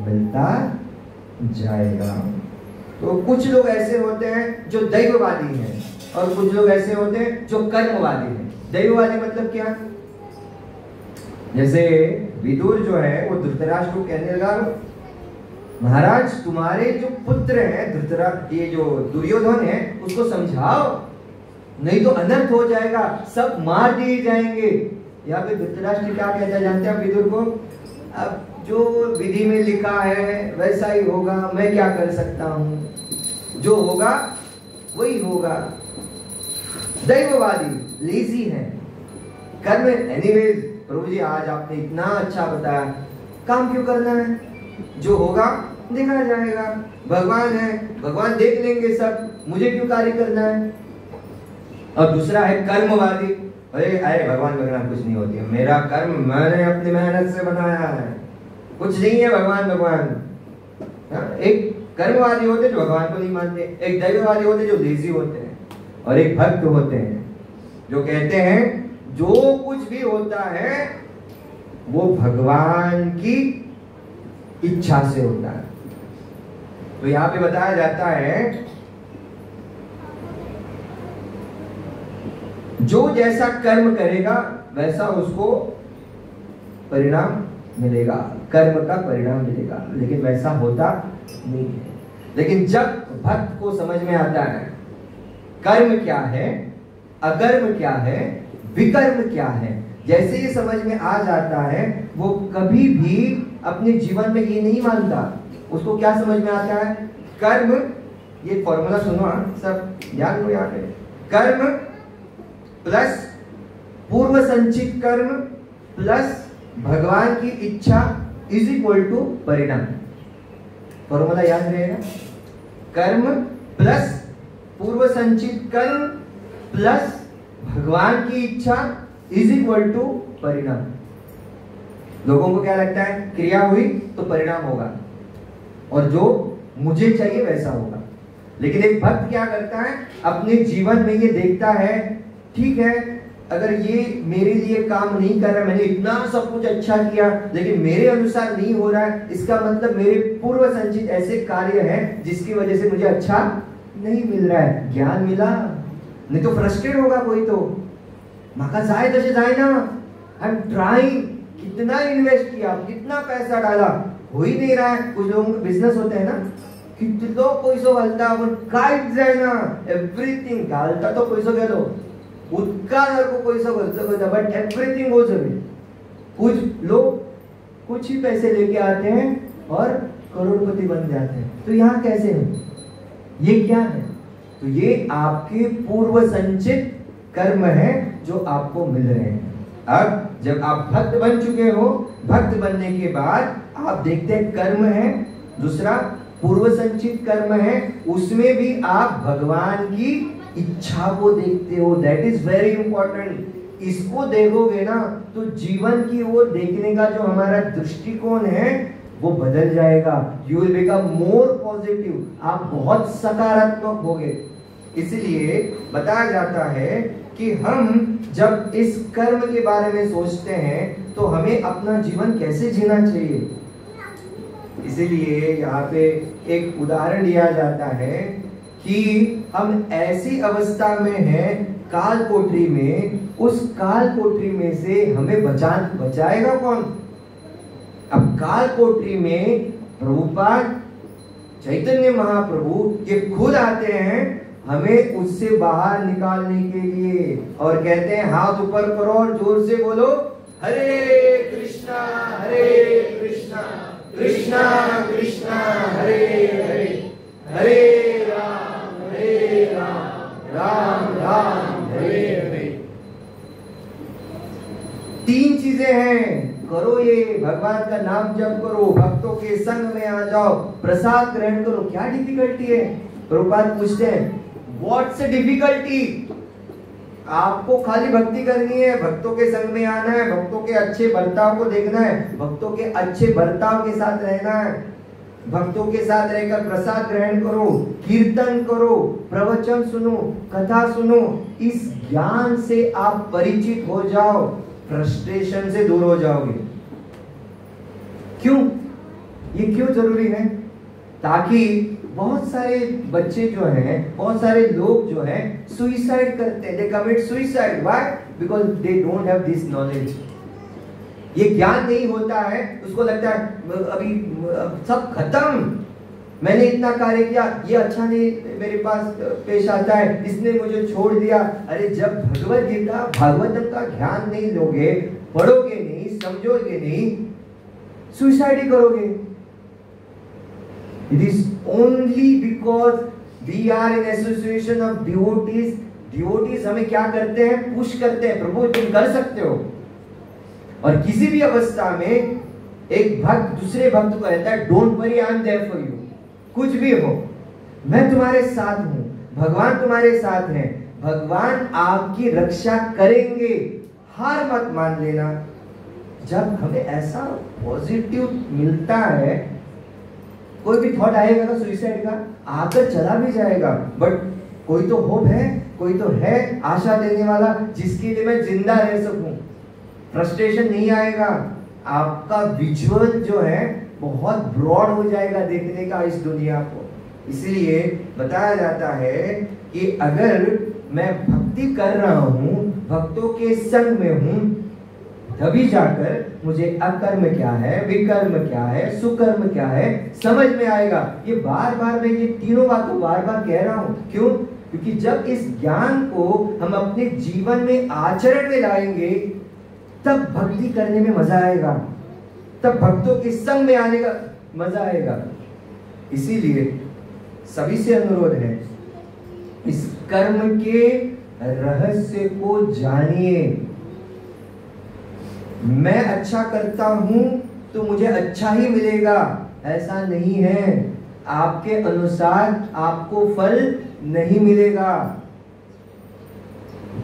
मिलता जाएगा। तो कुछ लोग ऐसे होते हैं जो दैववादी हैं और कुछ लोग ऐसे होते हैं जो कर्मवादी हैं। दैववादी मतलब क्या? जैसे विदुर जो है वो धृतराष्ट्र को कहने लगा महाराज तुम्हारे जो पुत्र हैं धृतराष्ट्र, ये जो दुर्योधन है उसको समझाओ, नहीं तो अनर्थ हो जाएगा, सब मार दिए जाएंगे। यहाँ पे धृतराष्ट्र क्या कहता है जानते हैं विदुर को? अब जो विधि में लिखा है वैसा ही होगा, मैं क्या कर सकता हूँ, जो होगा वही होगा। दैववादी, लेजी है, कर्म एनीवेज। प्रभु जी आज आपने इतना अच्छा बताया, काम क्यों करना है, जो होगा देखा जाएगा, भगवान है, भगवान देख लेंगे सब, मुझे क्यों कार्य करना है। और दूसरा है कर्मवादी, अरे भगवान भगवान कुछ नहीं होती है, मेरा कर्म मैंने अपनी मेहनत से बनाया है, कुछ नहीं है भगवान भगवान। एक कर्मवादी होते जो भगवान को नहीं मानते, एक दैववादी होते जो लेजी होते हैं, और एक भक्त होते हैं जो कहते हैं जो कुछ भी होता है वो भगवान की इच्छा से होता है। तो यहां पे बताया जाता है जो जैसा कर्म करेगा वैसा उसको परिणाम मिलेगा, कर्म का परिणाम मिलेगा, लेकिन वैसा होता नहीं है। लेकिन जब भक्त को समझ में आता है कर्म क्या है, अकर्म क्या है, विकर्म क्या है, जैसे ये समझ में आ जाता है वो कभी भी अपने जीवन में ये नहीं मानता। उसको क्या समझ में आता है? कर्म, ये फॉर्मूला सुनो सब याद हो, यहाँ पे कर्म प्लस पूर्व संचित कर्म प्लस भगवान की इच्छा इज इक्वल टू परिणाम। फॉर्मूला याद रहेगा, कर्म प्लस पूर्व संचित कर्म प्लस भगवान की इच्छा इज इक्वल टू परिणाम। लोगों को क्या लगता है, क्रिया हुई तो परिणाम होगा, और जो मुझे चाहिए वैसा होगा। लेकिन एक भक्त क्या करता है, अपने जीवन में ये देखता है ठीक है अगर ये मेरे लिए काम नहीं कर रहा, मैंने इतना सब कुछ अच्छा किया लेकिन मेरे अनुसार नहीं हो रहा है, इसका मतलब मेरे पूर्व संचित ऐसे कार्य हैं जिसकी वजह से मुझे अच्छा नहीं मिल रहा है। ज्ञान मिला, नहीं तो फ्रस्ट्रेट होगा कोई, तो माका जाए तसे जाए ना, आई एम ट्राइंग, कितना इन्वेस्ट किया, कितना पैसा डाला, हो ही नहीं रहा है। कुछ लोगों के बिजनेस होते हैं ना, कितना पैसा घालता आपण काय जाए ना, एवरीथिंग घालता तो पैसा गेलो, उतका को पैसा खर्च, बट एवरीथिंग गोज अवे। कुछ लोग कुछ ही पैसे लेके आते हैं और करोड़पति बन जाते हैं। तो यहाँ कैसे है, ये क्या है? तो ये आपके पूर्व संचित कर्म है जो आपको मिल रहे हैं। अब जब आप भक्त बन चुके हो, भक्त बनने के बाद आप देखते हैं कर्म है, दूसरा पूर्व संचित कर्म है, उसमें भी आप भगवान की इच्छा को देखते हो। That is very important. इसको देखोगे ना तो जीवन की ओर देखने का जो हमारा दृष्टिकोण है वो बदल जाएगा। You will become more positive, आप बहुत सकारात्मक होगे। इसलिए बताया जाता है कि हम जब इस कर्म के बारे में सोचते हैं तो हमें अपना जीवन कैसे जीना चाहिए। इसीलिए यहाँ पे एक उदाहरण दिया जाता है कि हम ऐसी अवस्था में हैं काल कोठरी में, उस काल कोठरी में से हमें बचाएगा कौन? अब काल कोठरी में प्रभुपाद चैतन्य महाप्रभु ये खुद आते हैं हमें उससे बाहर निकालने के लिए, और कहते हैं हाथ ऊपर करो और जोर से बोलो हरे कृष्णा कृष्णा कृष्णा हरे हरे, हरे राम राम राम हरे हरे। तीन चीजें हैं, करो ये, भगवान का नाम जप करो, भक्तों के संग में आ जाओ, प्रसाद ग्रहण करो। क्या डिफिकल्टी है? प्रभुपाद पूछते हैं व्हाट्स द डिफिकल्टी? आपको खाली भक्ति करनी है, भक्तों के संग में आना है, भक्तों के अच्छे बर्ताव को देखना है, भक्तों के अच्छे बर्ताव के साथ रहना है, भक्तों के साथ रहकर प्रसाद ग्रहण करो, कीर्तन करो, प्रवचन सुनो, कथा सुनो। इस ज्ञान से आप परिचित हो जाओ, फ्रस्ट्रेशन से दूर हो जाओगे। क्यों? ये क्यों जरूरी है? ताकि बहुत सारे बच्चे जो हैं, बहुत सारे लोग जो हैं सुइसाइड करते हैं, दे commit suicide. Why? Because they don't have this knowledge. ये ज्ञान नहीं होता है, उसको लगता है अभी सब खत्म, मैंने इतना कार्य किया, ये अच्छा नहीं मेरे पास पेश आता है, इसने मुझे छोड़ दिया। अरे जब भगवत गीता भागवतम का ज्ञान नहीं लोगे, पढ़ोगे नहीं, समझोगे नहीं, सुसाइड ही करोगे। It is only because we are in association of devotees. Devotees हमें क्या करते हैं, पुश करते हैं, प्रभु तुम कर सकते हो। और किसी भी अवस्था में एक भक्त दूसरे भक्त को कहता है don't worry, I am there for you, कुछ भी हो मैं तुम्हारे साथ हूं, भगवान तुम्हारे साथ हैं, भगवान आपकी रक्षा करेंगे, हार मत मान लेना। जब हमें ऐसा पॉजिटिव मिलता है, कोई भी थॉट आएगा ना सुसाइड का, आकर चला भी जाएगा, बट कोई तो होप है, कोई तो है आशा देने वाला जिसके लिए मैं जिंदा रह सकूं। फ्रस्ट्रेशन नहीं आएगा, आपका विजुअल जो है बहुत ब्रॉड हो जाएगा देखने का इस दुनिया को। इसलिए बताया जाता है कि अगर मैं भक्ति कर रहा हूं, भक्तों के संग में हूं, तभी जाकर मुझे अकर्म क्या है, विकर्म क्या है, सुकर्म क्या है समझ में आएगा। ये बार बार मैं ये तीनों बातों बार बार कह रहा हूं, क्यों? क्योंकि जब इस ज्ञान को हम अपने जीवन में आचरण में लाएंगे, तब भक्ति करने में मजा आएगा, तब भक्तों के संग में आने का मजा आएगा। इसीलिए सभी से अनुरोध है, इस कर्म के रहस्य को जानिए। मैं अच्छा करता हूं तो मुझे अच्छा ही मिलेगा, ऐसा नहीं है। आपके अनुसार आपको फल नहीं मिलेगा।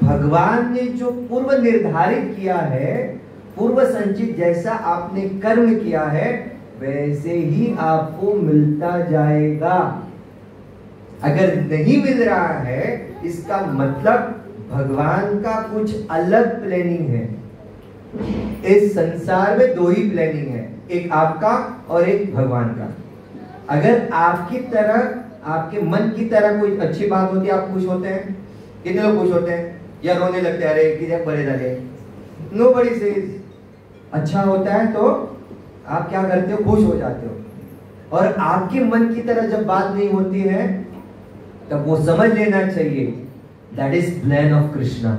भगवान ने जो पूर्व निर्धारित किया है, पूर्व संचित जैसा आपने कर्म किया है, वैसे ही आपको मिलता जाएगा। अगर नहीं मिल रहा है, इसका मतलब भगवान का कुछ अलग प्लानिंग है। इस संसार में दो ही प्लानिंग है, एक आपका और एक भगवान का। अगर आपकी तरह, आपके मन की तरह कोई अच्छी बात होती है, आप खुश होते हैं? कितने लोग खुश होते हैं या रोने लगते हैं? अरे किधर बड़े डाले, नोबडी सेज। अच्छा होता है तो आप क्या करते हो, खुश हो जाते हो। और आपके मन की तरह जब बात नहीं होती है, तब वो समझ लेना चाहिए that is plan of Krishna.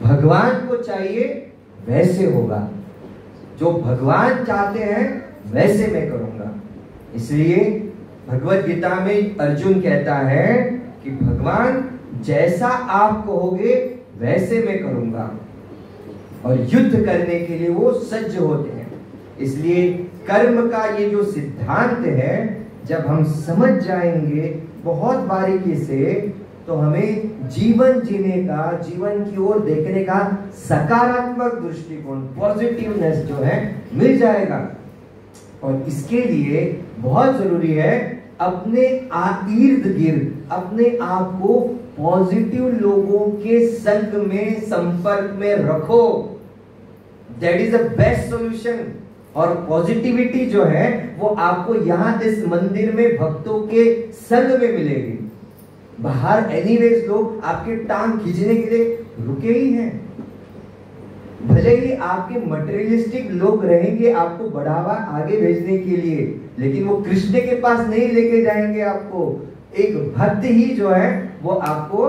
भगवान को चाहिए वैसे होगा, जो भगवान चाहते हैं वैसे मैं करूंगा। इसलिए भगवत गीता में अर्जुन कहता है कि भगवान जैसा आप कहोगे वैसे मैं करूंगा, और युद्ध करने के लिए वो सज्ज होते हैं। इसलिए कर्म का ये जो सिद्धांत है, जब हम समझ जाएंगे बहुत बारीकी से, तो हमें जीवन जीने का, जीवन की ओर देखने का सकारात्मक दृष्टिकोण, पॉजिटिवनेस जो है मिल जाएगा। और इसके लिए बहुत जरूरी है अपने इर्द गिर्द अपने आप को पॉजिटिव लोगों के संग में, संपर्क में रखो। That is the best solution. और पॉजिटिविटी जो है वो आपको यहां इस मंदिर में भक्तों के संग में मिलेगी। बाहर एनीवेज लोग आपके टांग खींचने के लिए रुके ही हैं। भले ही आपके मटेरियलिस्टिक लोग रहेंगे आपको बढ़ावा आगे भेजने के लिए, लेकिन वो कृष्ण के पास नहीं लेके जाएंगे आपको। एक भक्त ही जो है वो आपको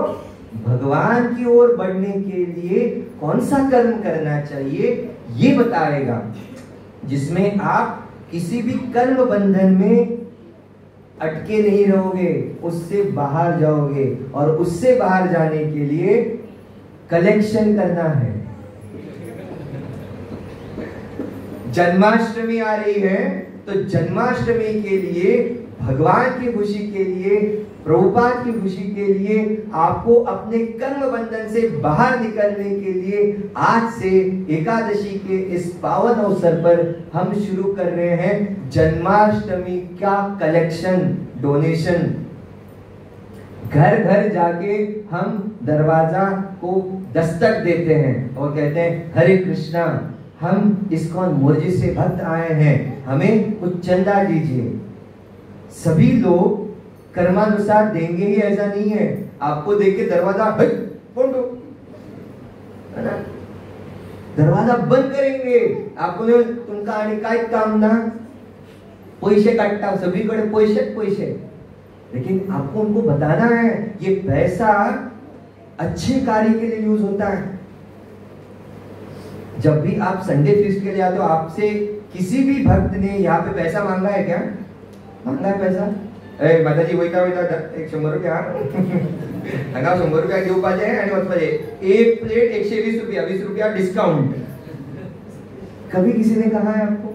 भगवान की ओर बढ़ने के लिए कौन सा कर्म करना चाहिए ये बताएगा, जिसमें आप किसी भी कर्म बंधन में अटके नहीं रहोगे, उससे बाहर जाओगे। और उससे बाहर जाने के लिए कलेक्शन करना है। जन्माष्टमी आ रही है, तो जन्माष्टमी के लिए, भगवान की खुशी के लिए, प्रभुपाद की खुशी के लिए, आपको अपने कर्म बंधन से बाहर निकलने के लिए आज से एकादशी के इस पावन अवसर पर हम शुरू कर रहे हैं जन्माष्टमी का कलेक्शन, डोनेशन। घर घर जाके हम दरवाजा को दस्तक देते हैं और कहते हैं हरे कृष्णा, हम इस्कॉन मोर्जी से भक्त आए हैं, हमें कुछ चंदा दीजिए। सभी लोग कर्मानुसार देंगे ही ऐसा नहीं है। आपको देख के दरवाजा है ना, दरवाजा बंद करेंगे. आपण तुमका आणि काय काम ना, पैसे काटता सगळीकडे पैसे. लेकिन आपको उनको बताना है ये पैसा अच्छे कार्य के लिए यूज होता है. जब भी आप संडे फीस्ट के लिए आते हो, आपसे किसी भी भक्त ने यहाँ पे पैसा मांगा है क्या? मांगा है पैसा? ए माताजी वही का एक 100 रुपया हंगा 100 रुपया घेऊ पाहिजे आणि वचपाजे एक प्लेट 120 रुपया 20 रुपया डिस्काउंट. कभी किसी ने कहा है आपको?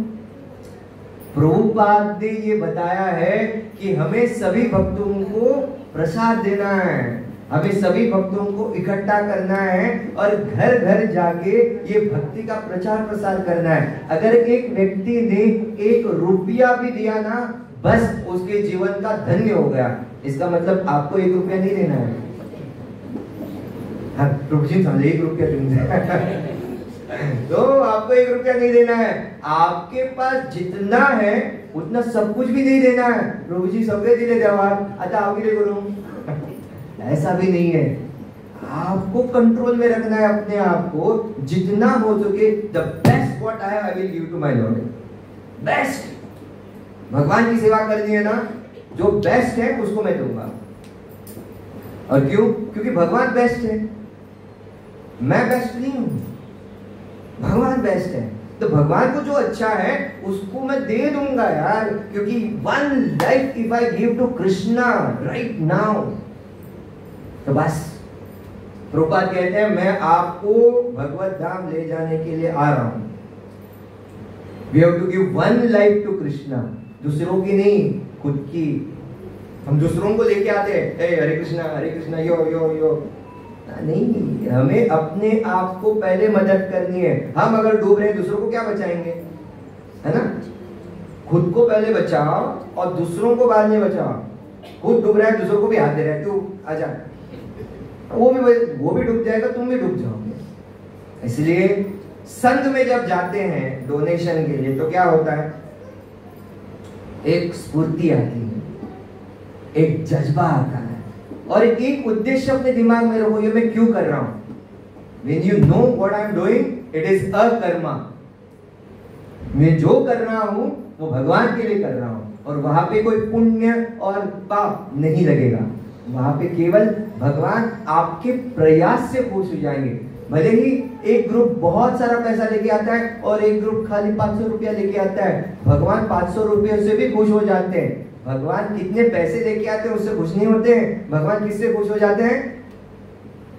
प्रभुपाद ने ये बताया है कि हमें सभी भक्तों को प्रसाद देना है, हमें सभी भक्तों को इकट्ठा करना है और घर घर जाके ये भक्ति का प्रचार प्रसार करना है. अगर एक व्यक्ति ने 1 रुपया भी दिया ना, बस उसके जीवन का धन्य हो गया. इसका मतलब आपको 1 रुपया नहीं देना है. हाँ, प्रभु जी समझे 1 रुपया तुमसे तो आपको 1 रुपया नहीं देना है. आपके पास जितना है उतना सब कुछ भी नहीं देना है. प्रभु जी सगळे दिले देवा, आता आगे करू, ऐसा भी नहीं है. आपको कंट्रोल में रखना है अपने आप को. जितना हो सके the best what I will give to my lord. Best भगवान की सेवा करनी है ना, जो बेस्ट है उसको मैं दूंगा. और क्यों? क्योंकि भगवान बेस्ट है, मैं बेस्ट नहीं हूं. भगवान बेस्ट है, तो भगवान को जो अच्छा है उसको मैं दे दूंगा यार. क्योंकि 1 life if I give to Krishna right now, तो बस प्रभुपाद कहते हैं मैं आपको भगवत धाम ले जाने के लिए आ रहा हूं. We have to give 1 life to Krishna. दूसरों की नहीं, खुद की. हम दूसरों को लेके आते हैं, हरे कृष्णा यो यो यो. नहीं, हमें अपने आप को पहले मदद करनी है. हम अगर डूब रहे हैं दूसरों को क्या बचाएंगे, है ना? खुद को पहले बचाओ और दूसरों को बाद में बचाओ. खुद डूब रहा है, दूसरों को भी हाथ दे रहा है, तू आजा, वो भी डूब जाएगा, तुम भी डूब जाओगे. इसलिए संघ में जब जाते हैं डोनेशन के लिए तो क्या होता है, एक स्फूर्ति आती है, एक जज्बा आता है और एक उद्देश्य अपने दिमाग में रखो, ये मैं क्यों कर रहा हूं. When you know what I am doing, it is a Karma. मैं जो कर रहा हूं वो भगवान के लिए कर रहा हूं और वहां पे कोई पुण्य और पाप नहीं लगेगा. वहां पे केवल भगवान आपके प्रयास से खुश हो जाएंगे. भले ही एक ग्रुप बहुत सारा पैसा लेके आता है और एक ग्रुप खाली 500 रुपया लेके आता है, भगवान 500 रुपये से भी खुश हो जाते हैं. भगवान कितने पैसे लेके आते हैं उससे खुश नहीं होते हैं. भगवान किससे खुश हो जाते हैं?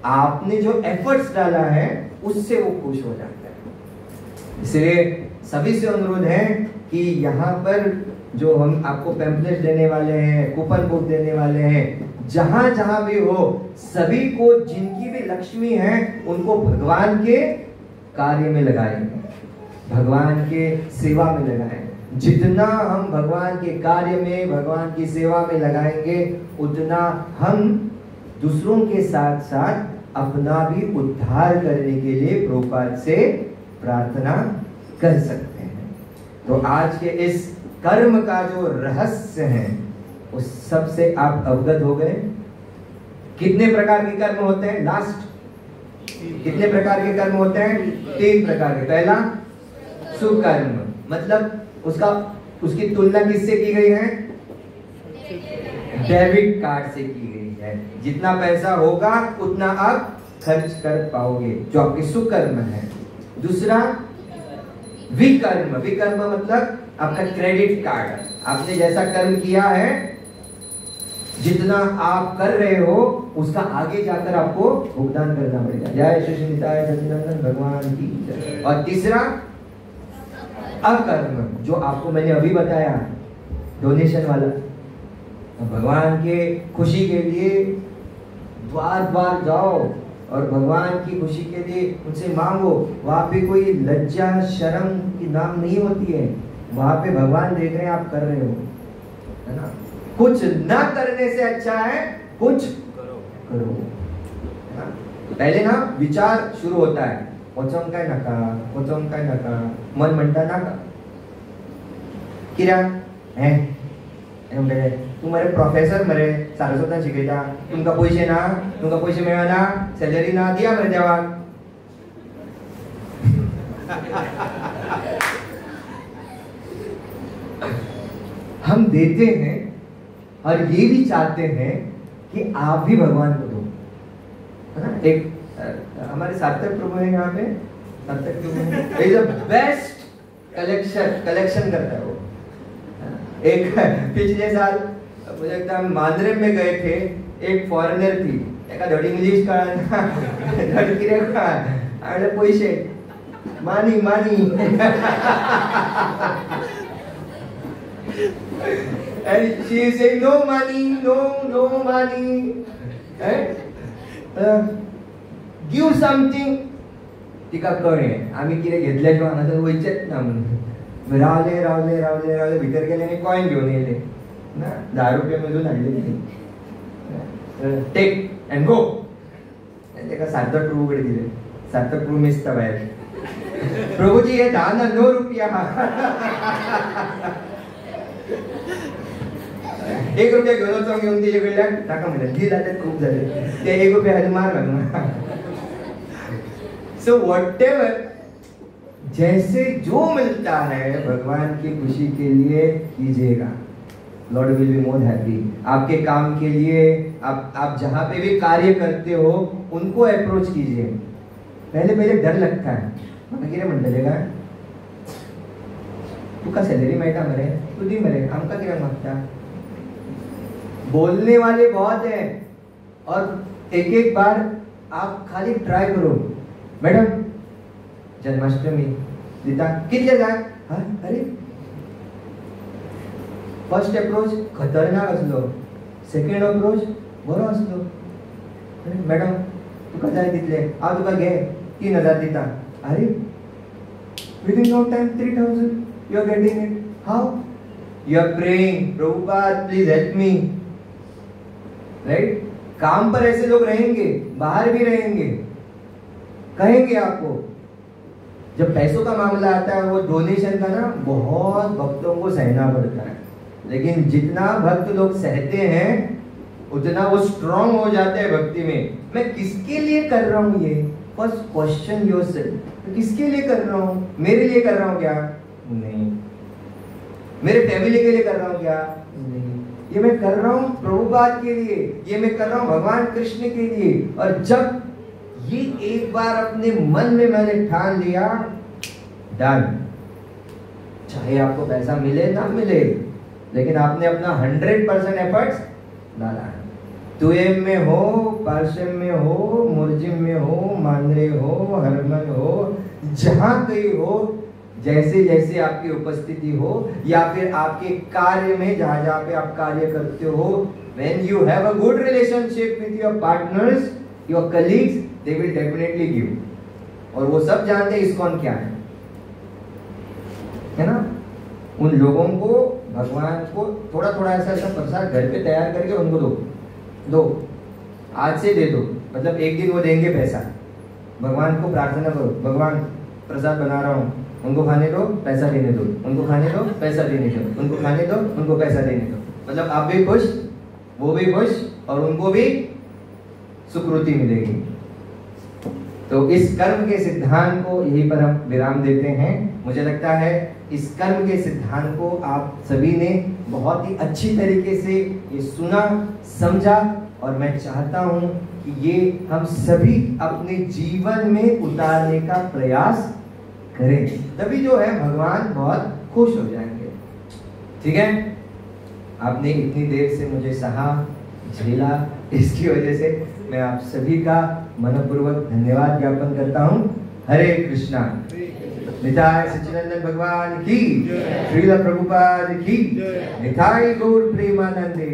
आपने जो एफर्ट्स डाला है उससे वो खुश हो जाते हैं. इसलिए सभी से अनुरोध है कि यहाँ पर जो हम आपको पैम्पलेट देने वाले हैं, कूपन बुक देने वाले हैं, जहां जहां भी हो, सभी को जिनकी भी लक्ष्मी है उनको भगवान के कार्य में लगाएं, भगवान के सेवा में लगाएं. जितना हम भगवान के कार्य में, भगवान की सेवा में लगाएंगे, उतना हम दूसरों के साथ साथ अपना भी उद्धार करने के लिए प्रभुपाद से प्रार्थना कर सकते हैं. तो आज के इस कर्म का जो रहस्य है उस सब से आप अवगत हो गए. कितने प्रकार के कर्म होते हैं? लास्ट कितने प्रकार के कर्म होते हैं? 3 प्रकार के. पहला सुकर्म, मतलब उसकी तुलना किससे की गई है? डेबिट कार्ड से की गई है. जितना पैसा होगा उतना आप खर्च कर पाओगे, जो आपके सुकर्म है. दूसरा विकर्म. विकर्म मतलब आपका क्रेडिट कार्ड. आपने जैसा कर्म किया है, जितना आप कर रहे हो उसका आगे जाकर आपको भुगतान करना पड़ेगा. जय श्री निताय सच्चिदानंद भगवान की जय. और तीसरा अकर्म, जो आपको मैंने अभी बताया, डोनेशन वाला. भगवान के खुशी के लिए द्वार द्वार जाओ और भगवान की खुशी के लिए उनसे मांगो. वहां पे कोई लज्जा शर्म की नाम नहीं होती है. वहां पे भगवान देख रहे हैं आप कर रहे हो, है ना. कुछ ना करने से अच्छा है कुछ करो. पहले ना विचार शुरू होता है, वचन काय नका, मन म्हणता नाका. कित्याक तू मरे प्रोफेसर मरे सारस्वतान शिकयता, तुमकां पैसे ना, तुमकां पैसे मेळना, सॅलरी ना, दिया मरे देवाक. हम देते हैं और ये भी चाहते हैं कि आप भी भगवान को दो, है ना। एक हमारे सार्थक प्रभु है यहाँ पे, सार्थक प्रभु इज द बेस्ट कलेक्शन करता है वो। एक पिछले साल मुझे लगता है मांद्रे में गए थे, एक फॉरेनर थी, एका धड इंग्लिश कळना, धड कितें कळना, आणि पैसे मानी मानी and she is saying no money, no money, give something. तिका कळ्ळें आमी कितें घेतल्या शिवाय हांगासर वयचेच ना म्हणून। रावले भितर गेले आनी कॉइन घेवन येयले ना, 10 रुपया मेजून हाडले, टेक एंड गो। तेका सार्थक प्रभू कडेन दिले, सार्थक प्रभू मेजता भायर, प्रभूजी हे 10 ना 9 रुपया 1 रुपया घेवन वचोंक घेवन तेजे कडल्यान ताका म्हणलें दी जाल्यार खूब जाले, ते 1 रुपया खाली मार घालना। सो व्हाटएवर, जैसे जो मिलता है भगवान की खुशी के लिए कीजिएगा, Lord will be more happy. आपके काम के लिए आप जहां पे भी कार्य करते हो उनको अप्रोच कीजिए। पहले डर लगता है, म्हाका कितें म्हणटले काय, तुका सैलरी मेळटा मरे, तू दी मरे, आमका कित्याक मागता। बोलने वाले बहुत हैं और एक बार आप खाली ट्राई करो, मैडम जन्माष्टमी दिता कितले जाय, अरे फर्स्ट अप्रोच खतरनाक असलो, सेकंड अप्रोच बरो असलो, अरे मॅडम तुका जाय तितले हांव तुका घे 3000 दिता, अरे within no time 3000 you are getting it, how you are praying Prabhupada please help me, right. काम पर ऐसे लोग रहेंगे, बाहर भी रहेंगे, कहेंगे आपको। जब पैसों का मामला आता है वो डोनेशन का ना बहुत भक्तों को सहना पड़ता है, लेकिन जितना भक्त लोग सहते हैं उतना वो स्ट्रांग हो जाते हैं भक्ति में। मैं किसके लिए कर रहा हूँ ये, फर्स्ट क्वेश्चन योरसेल्फ, किसके लिए कर रहा हूँ, मेरे लिए कर रहा हूँ क्या, नहीं। मेरे फैमिली के लिए कर रहा हूँ क्या, नहीं। ये मैं कर रहा हूँ प्रभुपाद के लिए, ये मैं कर रहा हूँ भगवान कृष्ण के लिए। और जब ये एक बार अपने मन में मैंने ठान लिया, डन। चाहे आपको पैसा मिले ना मिले, लेकिन आपने अपना 100% एफर्ट्स डाला है। तुएम में हो, पार्श्व में हो, मुर्जिम में हो, मांद्रे हो, हरमन हो, जहां कहीं हो, जैसे जैसे आपकी उपस्थिति हो, या फिर आपके कार्य में जहां जहां पे आप कार्य करते हो, when you have a good relationship with your partners, your colleagues, they will definitely give। और वो सब जानते हैं इस्कॉन क्या है ना। उन लोगों को भगवान को थोड़ा थोड़ा ऐसा प्रसाद घर पे तैयार करके उनको दो, आज से दे दो, मतलब एक दिन वो देंगे पैसा। भगवान को प्रार्थना करो, भगवान प्रसाद बना रहा हूँ, उनको खाने दो, पैसा देने दो, उनको खाने दो, पैसा देने दो, उनको खाने दो, उनको पैसा देने दो। मतलब आप भी खुश, वो भी खुश, और उनको भी सुकृति मिलेगी। तो इस कर्म के सिद्धांत को यहीं पर हम विराम देते हैं। मुझे लगता है इस कर्म के सिद्धांत को आप सभी ने बहुत ही अच्छी तरीके से ये सुना, समझा, और मैं चाहता हूं कि ये हम सभी अपने जीवन में उतारने का प्रयास करें, तभी जो है भगवान बहुत खुश हो जाएंगे। ठीक है, आपने इतनी देर से मुझे सहा, झेला, इसकी वजह से मैं आप सभी का मनपूर्वक धन्यवाद ज्ञापन करता हूँ। हरे कृष्णा। निताय सच्चिदानंद भगवान की, श्रील प्रभुपाद की, निताय गौर प्रेमानंदे।